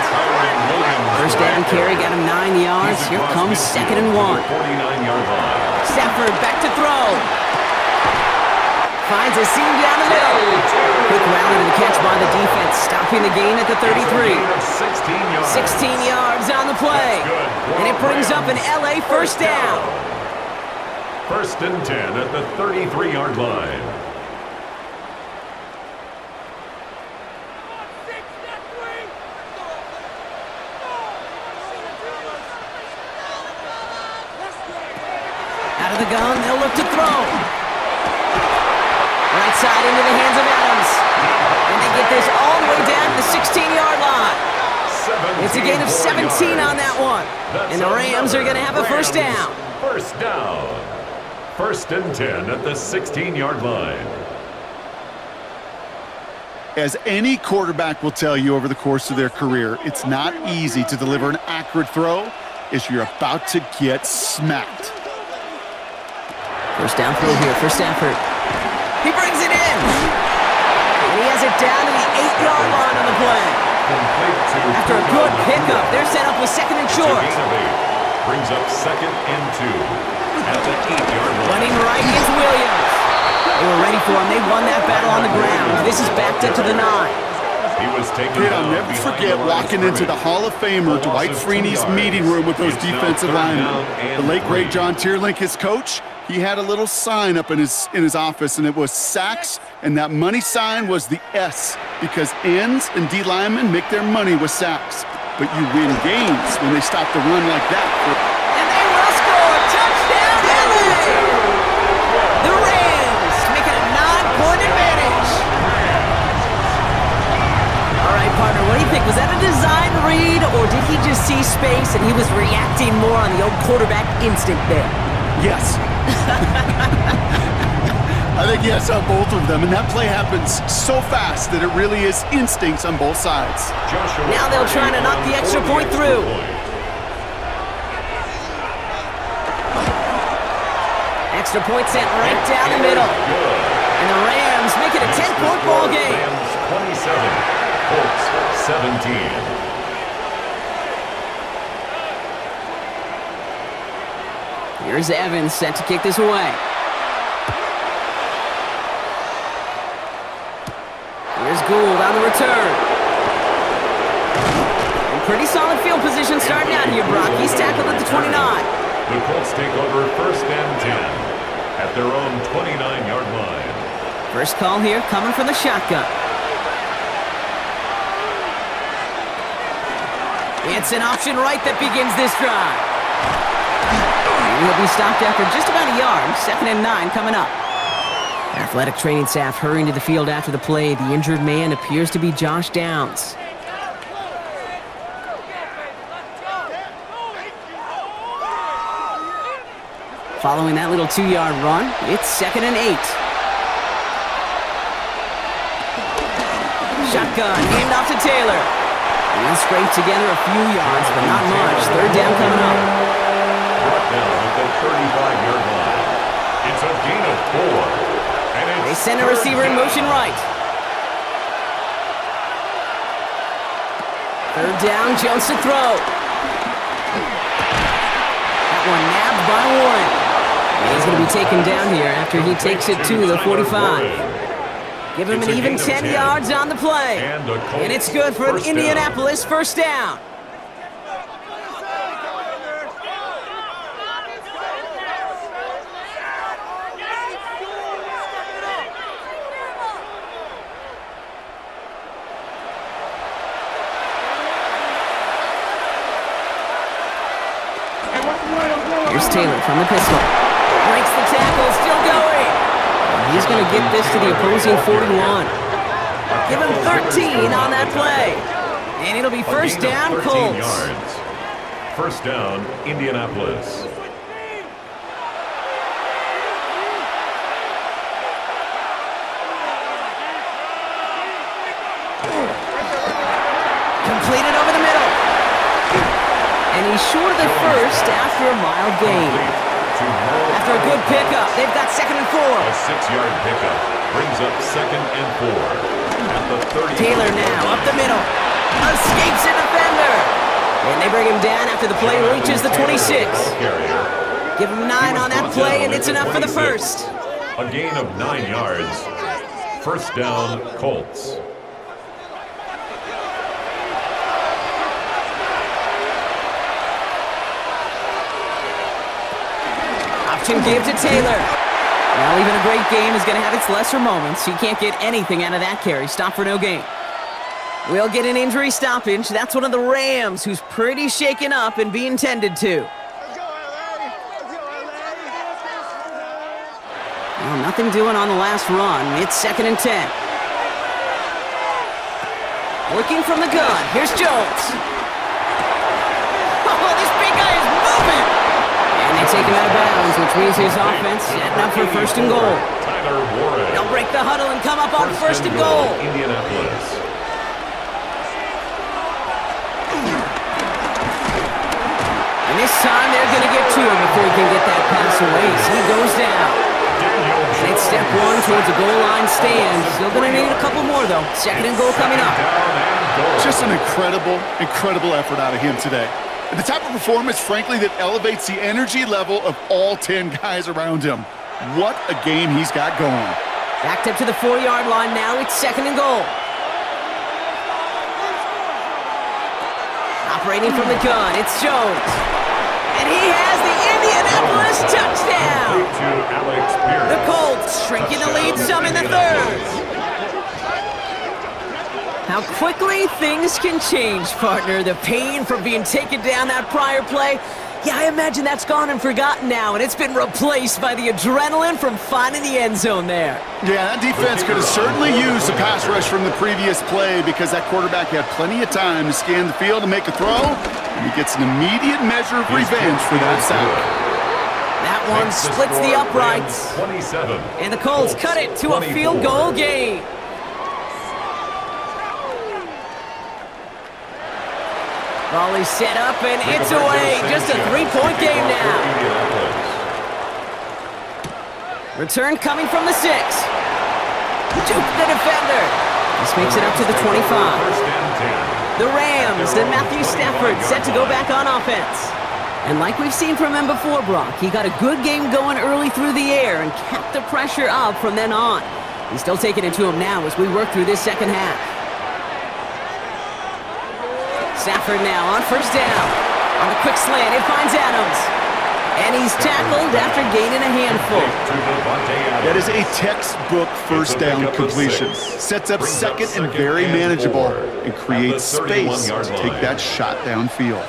First down carry got him 9 yards. Here comes 2nd and 1. 49-yard line. Stafford back to throw. Finds a seam down the middle. Quick rally to the catch by the defense, stopping the gain at the 33. 16 yards on the play. And it brings up an LA first down. 1st and 10 at the 33-yard line. Out of the gun, they'll look to throw. Right side into the hands of Adams. And they get this all the way down to the 16-yard line. It's a gain of 17 on that one. And the Rams are going to have a first down. First down. 1st and 10 at the 16-yard line. As any quarterback will tell you over the course of their career, it's not easy to deliver an accurate throw if you're about to get smacked. First down throw here for Stafford. He brings it in. And he has it down to the 8-yard line on the play. After a good pickup, they're set up with 2nd and short. Brings up 2nd and 2 at the 8-yard line. Running right is Williams. They were ready for him. They won that battle on the ground. This is backed up to the 9. He was taken Kid, down I'll never behind forget the line walking into the Hall of Famer Dwight Freeney's meeting room with those defensive linemen. The late great John Tierlink, his coach, he had a little sign up in his office, and it was sacks, and that money sign was the S, because ends and D linemen make their money with sacks. But you win games when they stop the run like that. And they will score! Touchdown, LA! The Rams making a 9-point advantage. All right, partner, what do you think? Was that a design read, or did he just see space and he was reacting more on the old quarterback instinct there? Yes. I think yes on both of them, and that play happens so fast that it really is instincts on both sides. Now they'll try to knock the extra point through. Extra point sent right down the middle. And the Rams make it a 10-point ball game. Rams 27, Colts 17. Here's Evans set to kick this away. Here's Gould on the return. And pretty solid field position starting out here, Brock. He's tackled at the 29. The Colts take over 1st and 10 at their own 29-yard line. First call here coming from the shotgun. It's an option right that begins this drive. And he'll be stopped after just about a yard. 2nd and 9 coming up. Athletic training staff hurrying to the field after the play. The injured man appears to be Josh Downs. Following that little 2-yard run, it's 2nd and 8. Shotgun, hand off to Taylor. And he'll scrape together a few yards, but not much. 3rd down coming up. Brought down at the 35-yard line. It's a gain of 4. And They it's send a receiver in motion right. 3rd down, Jones to throw. That one nabbed by Warren. And he's going to be taken down here after he takes it to the 45. Give him an even 10 yards on the play. And it's good for an Indianapolis 1st down. Here's Taylor from the pistol. Breaks the tackle, still going. And he's going to get this to the opposing 41. Give him 13 on that play. And it'll be 1st down, Colts. Yards. 1st down, Indianapolis. Completed over the middle. And he's short of the 1st after a mild gain. After a good pickup, they've got 2nd and 4. A 6-yard pickup brings up 2nd and 4. At the 30. Taylor now up the middle. Escapes a defender. And they bring him down after the play reaches the 26. Give him 9 on that play, and it's enough for the 1st. A gain of 9 yards. 1st down, Colts. Option give to Taylor. Well, even a great game is going to have its lesser moments. He can't get anything out of that carry. Stop for no gain. We'll get an injury stoppage. That's one of the Rams who's pretty shaken up and being tended to. Well, nothing doing on the last run. It's 2nd and 10. Working from the gun. Here's Jones. Oh, this big guy is moving. And they take him out of bounds, which means his offense setting up for 1st and goal. Tyler Warren. They'll break the huddle and come up on 1st and goal. Indianapolis. And this time they're going to get to him before he can get that pass away. So he goes down. And it's step 1 towards a goal line stand. Still going to need a couple more, though. 2nd and goal coming up. Just an incredible effort out of him today. And the type of performance, frankly, that elevates the energy level of all 10 guys around him. What a game he's got going. Backed up to the 4-yard line now. It's 2nd and goal. Operating from the gun, it's Jones. And he has the Indianapolis touchdown. The Colts shrinking the lead some in the 3rd. How quickly things can change, partner. The pain from being taken down that prior play, yeah, I imagine that's gone and forgotten now, and it's been replaced by the adrenaline from finding the end zone there. Yeah, that defense could have certainly used the pass rush from the previous play because that quarterback had plenty of time to scan the field and make a throw, and he gets an immediate measure of revenge for that sack. That one splits the uprights. 27. And the Colts cut it to a field goal game. Volley set up and it's away. Just a 3-point game now. Return coming from the 6. Juke the defender. This makes it up to the 25. The Rams and Matthew Stafford set to go back on offense. And like we've seen from him before, Brock, he got a good game going early through the air and kept the pressure up from then on. He's still taking it to him now as we work through this second half. Stafford now on first down. On the quick slant, it finds Adams. And he's tackled after gaining a handful. That is a textbook first down completion. Sets up second and very manageable and creates space to take that shot downfield.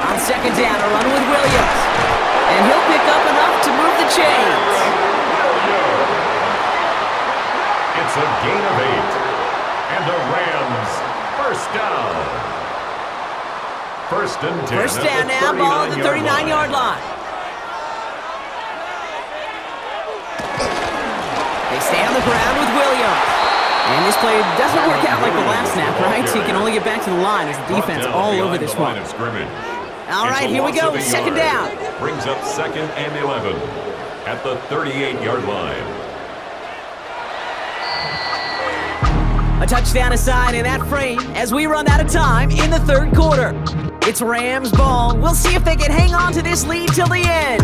On second down, a run with Williams. And he'll pick up enough to move the chains. It's a gain of 8. And the Rams, first down. First and 10. First down now, ball at the 39-yard line. They stay on the ground with Williams. And this play doesn't work out like the last snap, right? So he can only get back to the line as the defense all over this one. All right, here we go, second down. Brings up second and 11 at the 38-yard line. A touchdown aside in that frame as we run out of time in the third quarter. It's Rams ball. We'll see if they can hang on to this lead till the end.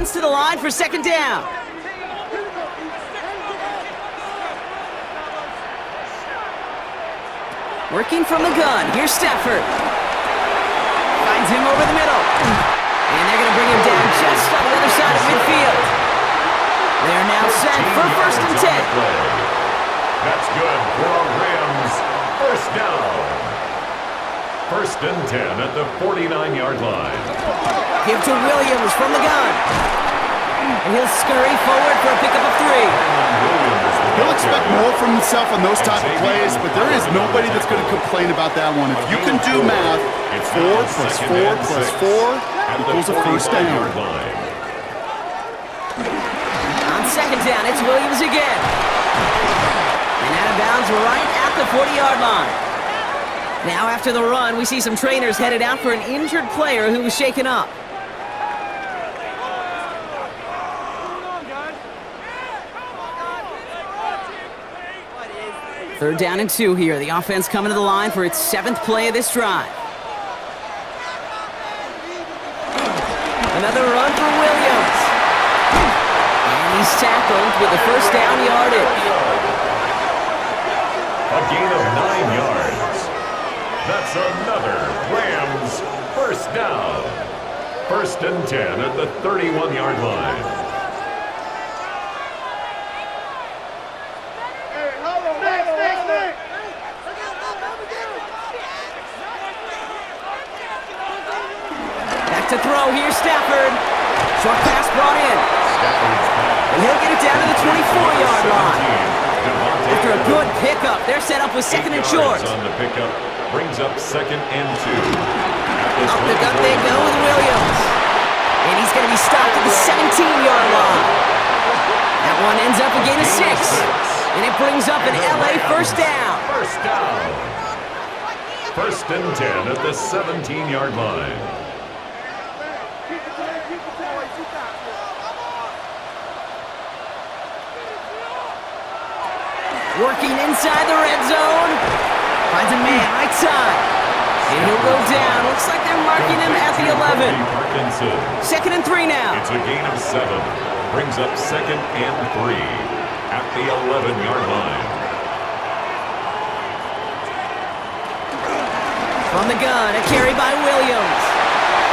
To the line for second down. Working from the gun. Here's Stafford. Finds him over the middle. And they're going to bring him down just on the other side of midfield. They're now set for first and 10. That's good for a Rams first down. First and 10 at the 49-yard line. Give to Williams from the gun. And he'll scurry forward for a pickup of 3. He'll expect more from himself on those type of plays, but there is nobody that's going to complain about that one. If you can do math, 4 plus 4 plus 4 equals a first down. On second down, it's Williams again. And out of bounds right at the 40-yard line. Now after the run, we see some trainers headed out for an injured player who was shaken up. Third down and 2 here. The offense coming to the line for its 7th play of this drive. Another run for Williams. And he's tackled with the first down yardage. A gain of 9 yards. That's another Rams first down. First and 10 at the 31-yard line. To throw, here's Stafford. Short pass brought in. And he'll get it down to the 24-yard line. After a good pickup, they're set up with second and short. On the pickup brings up second and 2. Up the gut they go with Williams. And he's going to be stopped at the 17-yard line. That one ends up a gain of 6. And it brings up an LA first down. First down. First and 10 at the 17-yard line. Working inside the red zone. Finds a man right side. And he'll go down. Looks like they're marking him at the 11. Second and 3 now. It's a gain of 7. Brings up second and 3 at the 11-yard line. From the gun, a carry by Williams.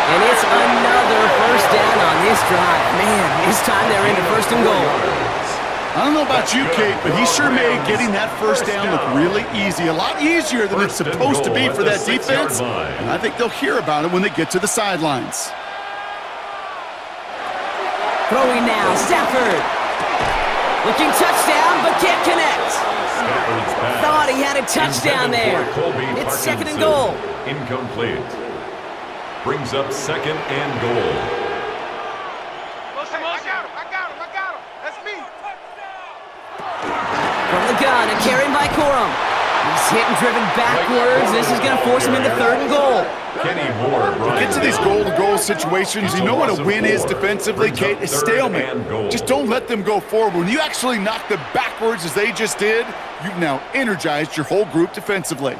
And it's another first down on this drive. Man, this time they're into first and goal. I don't know about you, Kate, but he sure made getting that first down look really easy. A lot easier than it's supposed to be for that defense. And I think they'll hear about it when they get to the sidelines. Throwing now, Stafford. Looking touchdown, but can't connect. Thought he had a touchdown there. It's second and goal. Incomplete. Brings up second and goal. From the gun, and carried by Corum. He's hit and driven backwards. This is going to force him into third and goal. Kenny Moore. Get to these goal-to-goal situations. You know what a win is defensively, Kate? It's stalemate. Just don't let them go forward. When you actually knock them backwards as they just did, you've now energized your whole group defensively.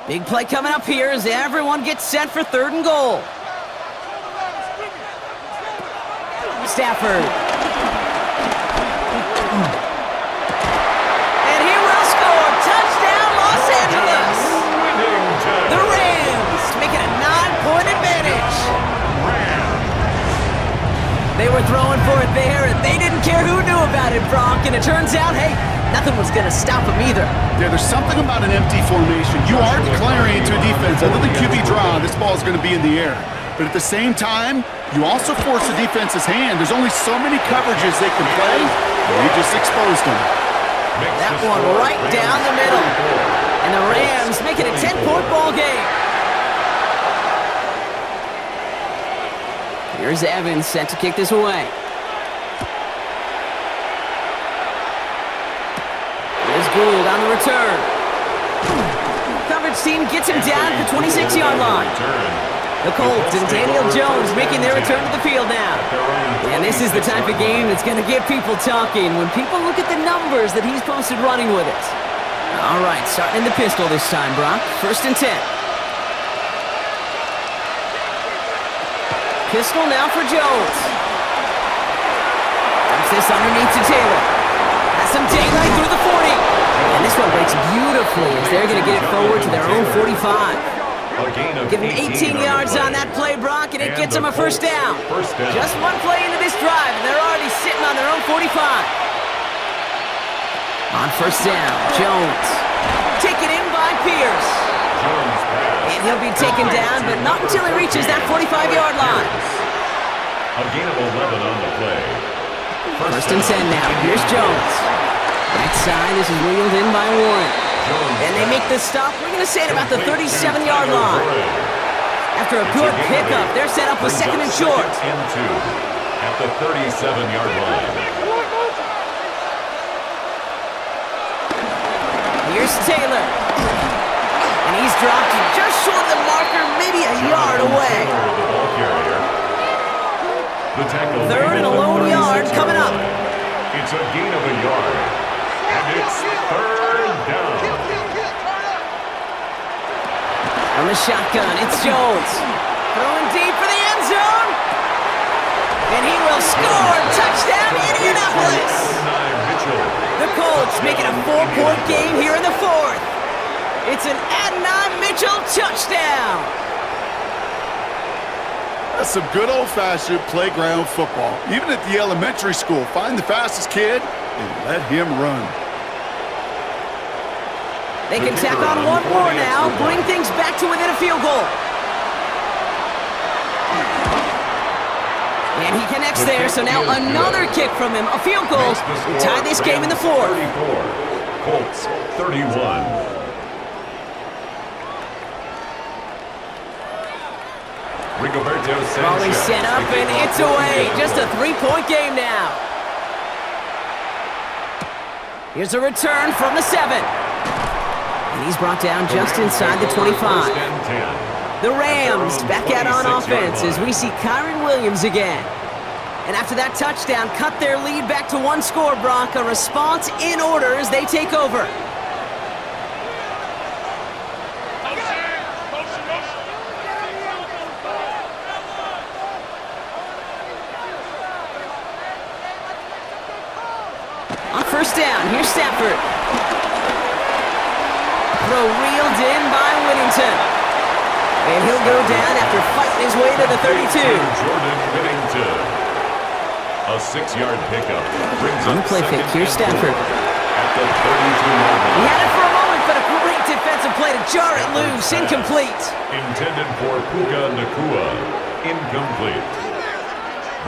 Big play coming up here as everyone gets set for third and goal. Stafford. And he will score. Touchdown, Los Angeles. The Rams making a 9-point advantage. They were throwing for it there, and they didn't care who knew about it, Bronk. And it turns out, hey, nothing was going to stop them either. Yeah, there's something about an empty formation. You are declaring into a defense. Other than QB draw, this ball is going to be in the air. But at the same time, you also force the defense's hand. There's only so many coverages they can play, and you just exposed them. That one right down the middle. And the Rams making a 10-point ball game. Here's Evans set to kick this away. Here's Gould on the return. Coverage team gets him down at the 26-yard line. The Colts and Daniel Jones making their return to the field now. And this is the type of game that's going to get people talking when people look at the numbers that he's posted running with it. All right, starting in the pistol this time, Brock. 1st and 10. Pistol now for Jones. Dumps this underneath to Taylor. Has some daylight through the 40. And this one breaks beautifully as they're going to get it forward to their own 45. Give him 18 yards on that play, Brock, and it gets them a first down. Just one play into this drive, and they're already sitting on their own 45. On 1st down, Jones. Taken in by Pierce. And he'll be taken down, but not until he reaches that 45-yard line. A gain of 11 on the play. 1st and 10 now. Here's Jones. Right side, this is wheeled in by Warren. And they make the stop, we're going to say, at about the 37-yard line. After a good pickup, they're set up with 2nd and short. And 2 at the 37-yard line. Here's Taylor. And he's dropped just short of the marker, maybe a yard away. The tackle. 3rd and a lone yard coming up. It's a gain of a yard. And it's 3rd down. On the shotgun, it's Jones. Throwing deep for the end zone. And he will score. Touchdown, Indianapolis. The Colts making a 4-point game here in the 4th. It's an Adonai Mitchell touchdown. That's some good old-fashioned playground football. Even at the elementary school, find the fastest kid and let him run. They can tack on one more now, bring things back to within a field goal. And he connects there, so now another kick from him, a field goal, to tie this game in the 4th. Colts 31. Ball is set up, and it's away. Just a 3-point game now. Here's a return from the 7. And he's brought down just inside the 25. The Rams back out on offense as we see Kyron Williams again. And after that touchdown, cut their lead back to 1 score, Brock. A response in order as they take over. On 1st down, here's Stafford. Throw reeled in by Whittington. And he'll go down after fighting his way to the 32. Jordan Whittington. A 6-yard pickup brings On up the play fake, here's Stafford. at the 32-yard He line. had it for a moment, but a great defensive play to jar it loose. Incomplete. Intended for Puka Nakua. Incomplete.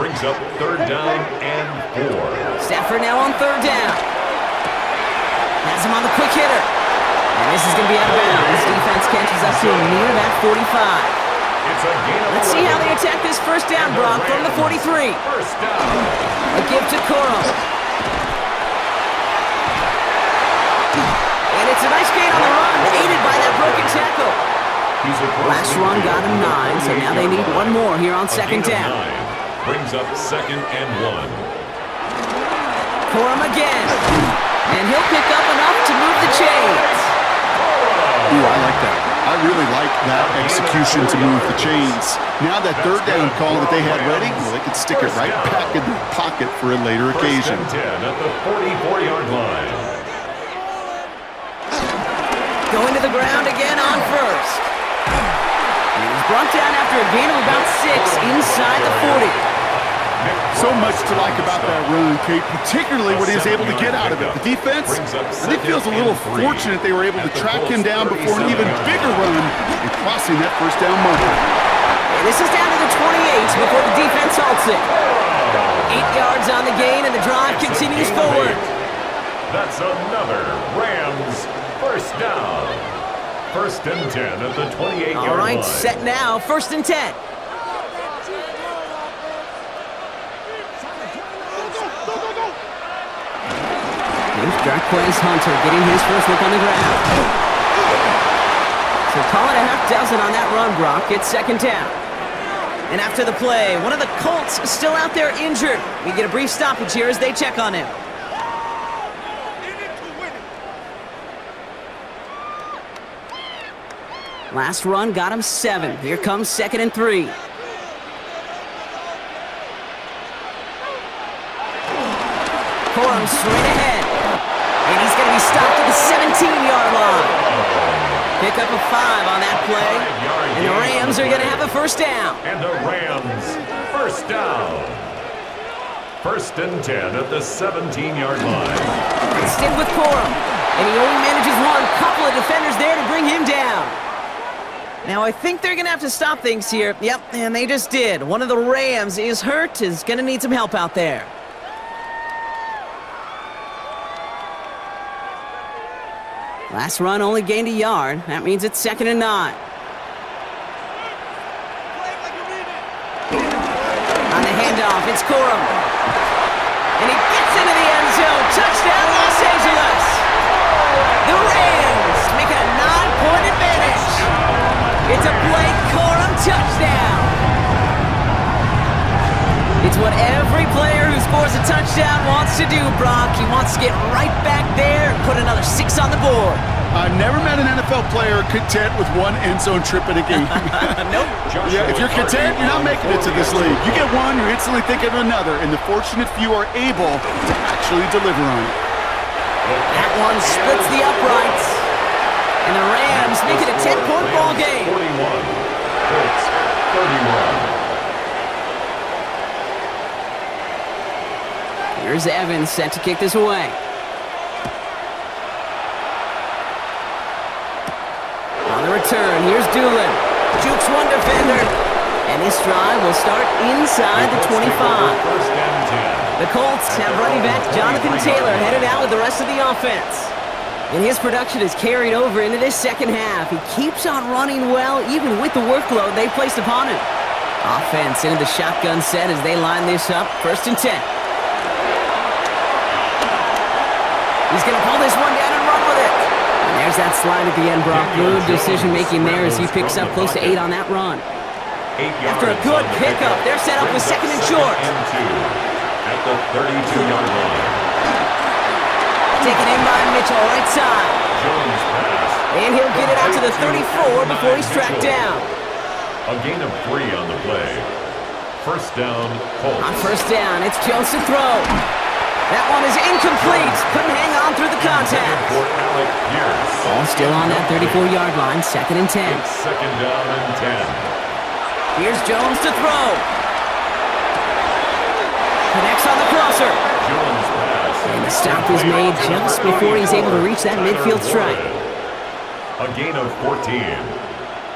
Brings up 3rd down and 4. Stafford now on 3rd down. Has him on the quick hitter. And this is going to be out of bounds. Defense catches up to him near that 45. It's a gain of Let's see how they attack this 1st down, Brock, from the 43. 1st down. A give to Corum. And it's a nice gain on the run, aided by that broken tackle. Last run got him 9, so now they need one more here on 2nd down. Brings up 2nd and 1. Corum again. And he'll pick up enough to move the chains. Ooh, I like that. I really like that execution to move the chains. Now that 3rd down call that they had ready, well, they could stick it right back in their pocket for a later occasion. 1st and 10 at the 44-yard line. Going to the ground again on 1st. And he's brought down after a gain of about 6 inside the 40. So much to like about that run, Kate, particularly what he was able to get out of it. The defense, I think, feels a little fortunate they were able to track him down before an even bigger run and crossing that 1st down marker. And this is down to the 28 before the defense halts it. 8 yards on the gain, and the drive continues forward. That's another Rams 1st down. 1st and 10 at the 28-yard line. All right, set now, 1st and 10. Here's Darquez Hunter getting his first look on the ground. So call it a half dozen on that run, Brock. It's 2nd down. And after the play, one of the Colts is still out there injured. We get a brief stoppage here as they check on him. Last run got him 7. Here comes 2nd and 3. Corum straight ahead. And he's going to be stopped at the 17-yard line. Pick up a 5 on that play. And the Rams are going to have a 1st down. And the Rams 1st down. 1st and 10 at the 17-yard line. They stick with Corum. And he only manages one. Couple of defenders there to bring him down. Now, I think they're going to have to stop things here. Yep, and they just did. One of the Rams is hurt, is going to need some help out there. Last run only gained a yard. That means it's 2nd and 9. On the handoff, it's Corum. And he gets into the end zone. Touchdown, Los Angeles. The Rams make it a 9-point advantage. It's a Blake Corum touchdown. It's what every player who scores a touchdown wants to do, Brock. He wants to get right back there and put another 6 on the board. I've never met an NFL player content with one end zone trip in a game. Nope. Yeah, if you're content, you're not making it to this league. You get one, you're instantly thinking of another, and the fortunate few are able to actually deliver on it. That one splits the uprights. And the Rams make it a 10-point ball game. 41. Colts 31. Here's Evans set to kick this away. On the return, here's Doolin. Jukes one defender. And this drive will start inside the 25. 1st and 10. The Colts have running back Jonathan Taylor headed out with the rest of the offense. And his production is carried over into this 2nd half. He keeps on running well, even with the workload they placed upon him. Offense into the shotgun set as they line this up. 1st and 10. He's going to pull this one down and run with it. And there's that slide at the end, Brock. Good decision-making there as he picks up close to 8 on that run. 8 After a yards good on the pickup, they're set up with 2nd and short. And 2 at the 32-yard line. Taken in by Mitchell, right side. Jones pass. And he'll get it out to the 34 before he's tracked down. A gain of 3 on the play. 1st down, Colts. On 1st down, it's Jones to throw. That one is incomplete. Couldn't hang on through the contact. For Alec Pierce. Ball still on that 34-yard line, 2nd and 10. It's 2nd down and 10. Here's Jones to throw. Connects on closer. Jones' pass. And the stop is made just before he's able to reach that midfield strike. A gain of 14.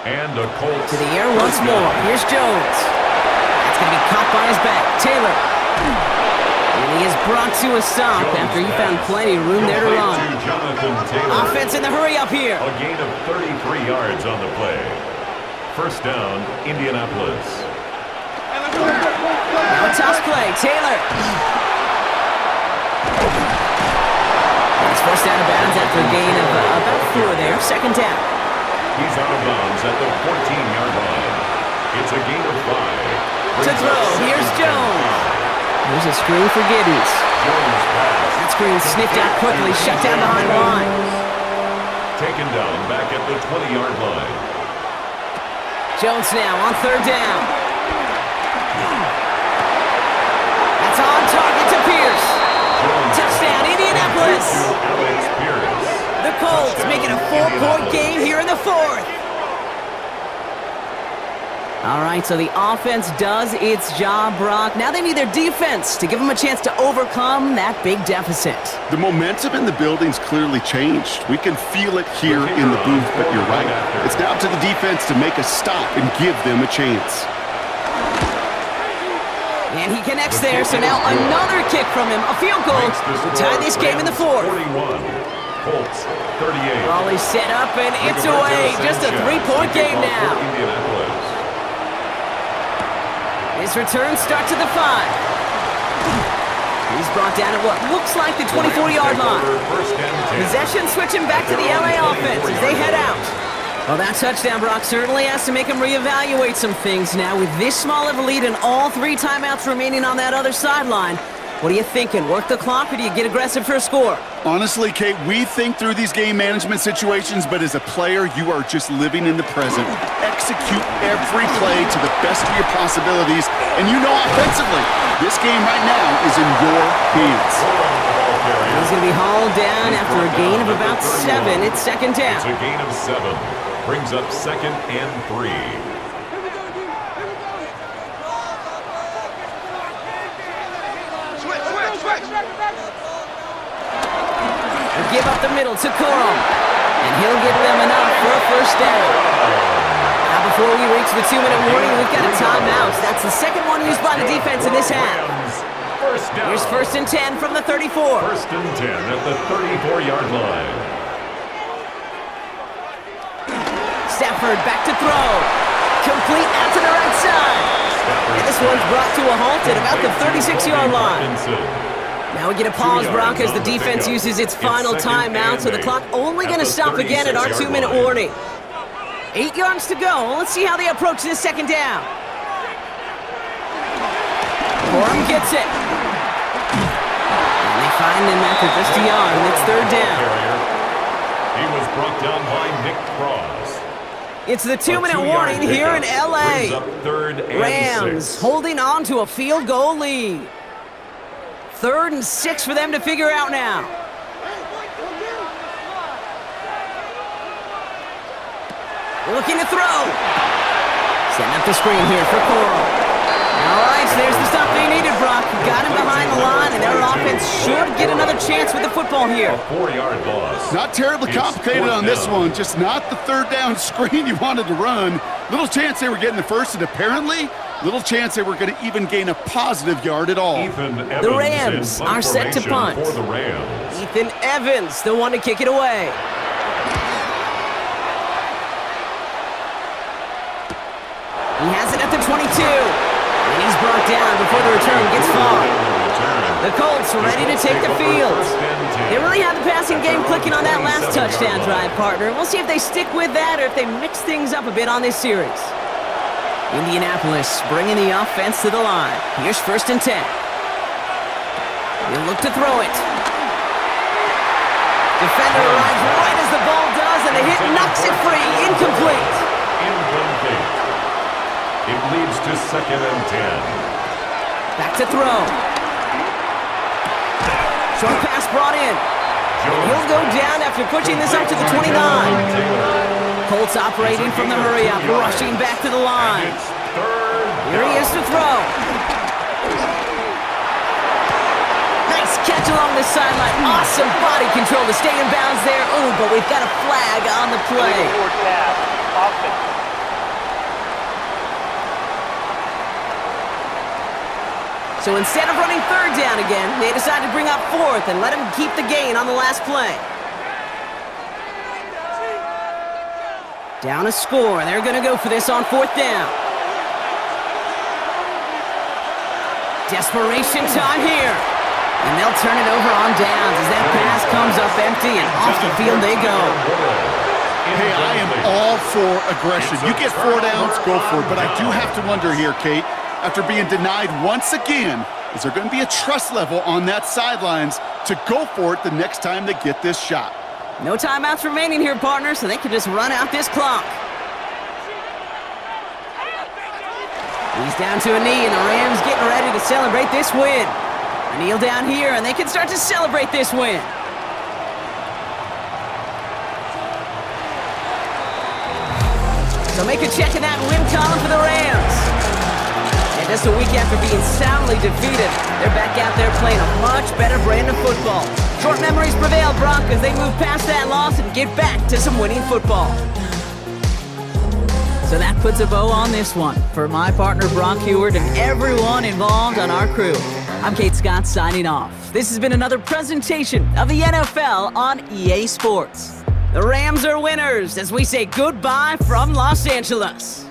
And a Colts. To the air once more. Here's Jones. That's going to be caught by his back. Taylor. And he is brought to a stop after he found plenty of room there to run. Offense in the hurry up here. A gain of 33 yards on the play. First down, Indianapolis. Now a toss play. Taylor. It's first down of bounds after a gain of about 4 there. Second down. He's out of bounds at the 14-yard line. It's a gain of 5. To throw. Here's Jones. Here's a screen for Giddens. Jones' pass. That screen sniffed out quickly, shut down behind the line. Taken down back at the 20-yard line. Jones now on third down. That's on target to Pierce. Touchdown, Indianapolis. Alex Pierce. The Colts making a 4-point game here in the fourth. All right, so the offense does its job, Brock. Now they need their defense to give them a chance to overcome that big deficit. The momentum in the building's clearly changed. We can feel it here in the booth, but you're right. It's now up to the defense to make a stop and give them a chance. And he connects there, so now another kick from him. A field goal to tie this game in the fourth. 41. Colts 38. Ball is set up, and it's away. Just a 3-point game now. His return starts at the 5. He's brought down at what looks like the 24-yard line. Possession switching back to the LA offense as they head out. Well, that touchdown, Brock, certainly has to make him reevaluate some things now. With this small of a lead and all 3 timeouts remaining on that other sideline, what are you thinking? Work the clock, or do you get aggressive for a score? Honestly, Kate, we think through these game management situations, but as a player, you are just living in the present. Execute every play to the best of your possibilities, and you know offensively, this game right now is in your hands. He's going to be hauled down after a gain of about 7. It's second down. It's a gain of 7. Brings up second and 3. Give up the middle to Corum, and he'll get them enough for a first down. Now before we reach the 2-minute warning, we've got a timeout. That's the second one used by the defense in this half. First down. Here's first and 10 from the 34. First and 10 at the 34-yard line. Stafford back to throw. Complete out to the right side. And this one's brought to a halt at about the 36-yard line. Now we get a pause, Brock, as the defense uses its final timeout, so the clock only going to stop again at our 2-minute warning. 8 yards to go. Let's see how they approach this second down. Corum gets it. And they find him after just a yard, and it's third down. He was brought down by Nick Cross. It's the 2-minute warning here in LA. Rams holding on to a field goal lead. 3rd and 6 for them to figure out now. Looking to throw. Setting up the screen here for Corum. All right, so there's the stop they needed, Brock. Got him behind the line, and their offense should get another chance with the football here. A 4-yard loss. Not terribly complicated on this one, just not the third down screen you wanted to run. Little chance they were getting the first, and apparently little chance they were going to even gain a positive yard at all. The Rams are set to punt. For the Rams. Ethan Evans, the one to kick it away. He has it at the 22. And he's brought down before the return gets far. The Colts ready to take the field. They really have the passing game clicking on that last touchdown drive, partner. We'll see if they stick with that or if they mix things up a bit on this series. Indianapolis bringing the offense to the line. Here's first and 10. He'll look to throw it. Defender arrives right as the ball does, and the hit knocks it free. Incomplete. It leads to second and 10. Back to throw. Short pass brought in. He'll go down after pushing this up to the 29. Colts operating from the hurry-up, rushing back to the line. Here he is to throw. along the sideline. Awesome body control to stay in bounds there. Ooh, but we've got a flag on the play. So instead of running third down again, they decide to bring up fourth and let him keep the gain on the last play. Down a score. They're going to go for this on fourth down. Desperation time here. And they'll turn it over on downs as that pass comes up empty and off the field they go. Hey, I am all for aggression. You get 4 downs, go for it. But I do have to wonder here, Kate, after being denied once again, is there going to be a trust level on that sidelines to go for it the next time they get this shot? No timeouts remaining here, partner, so they can just run out this clock. He's down to a knee, and the Rams getting ready to celebrate this win. A kneel down here, and they can start to celebrate this win. So make a check in that win column for the Rams. And just a week after being soundly defeated, they're back out there playing a much better brand of football. Short memories prevail, Broncos. They move past that loss and get back to some winning football. So that puts a bow on this one. For my partner, Brock Heward, and everyone involved on our crew, I'm Kate Scott signing off. This has been another presentation of the NFL on EA Sports. The Rams are winners as we say goodbye from Los Angeles.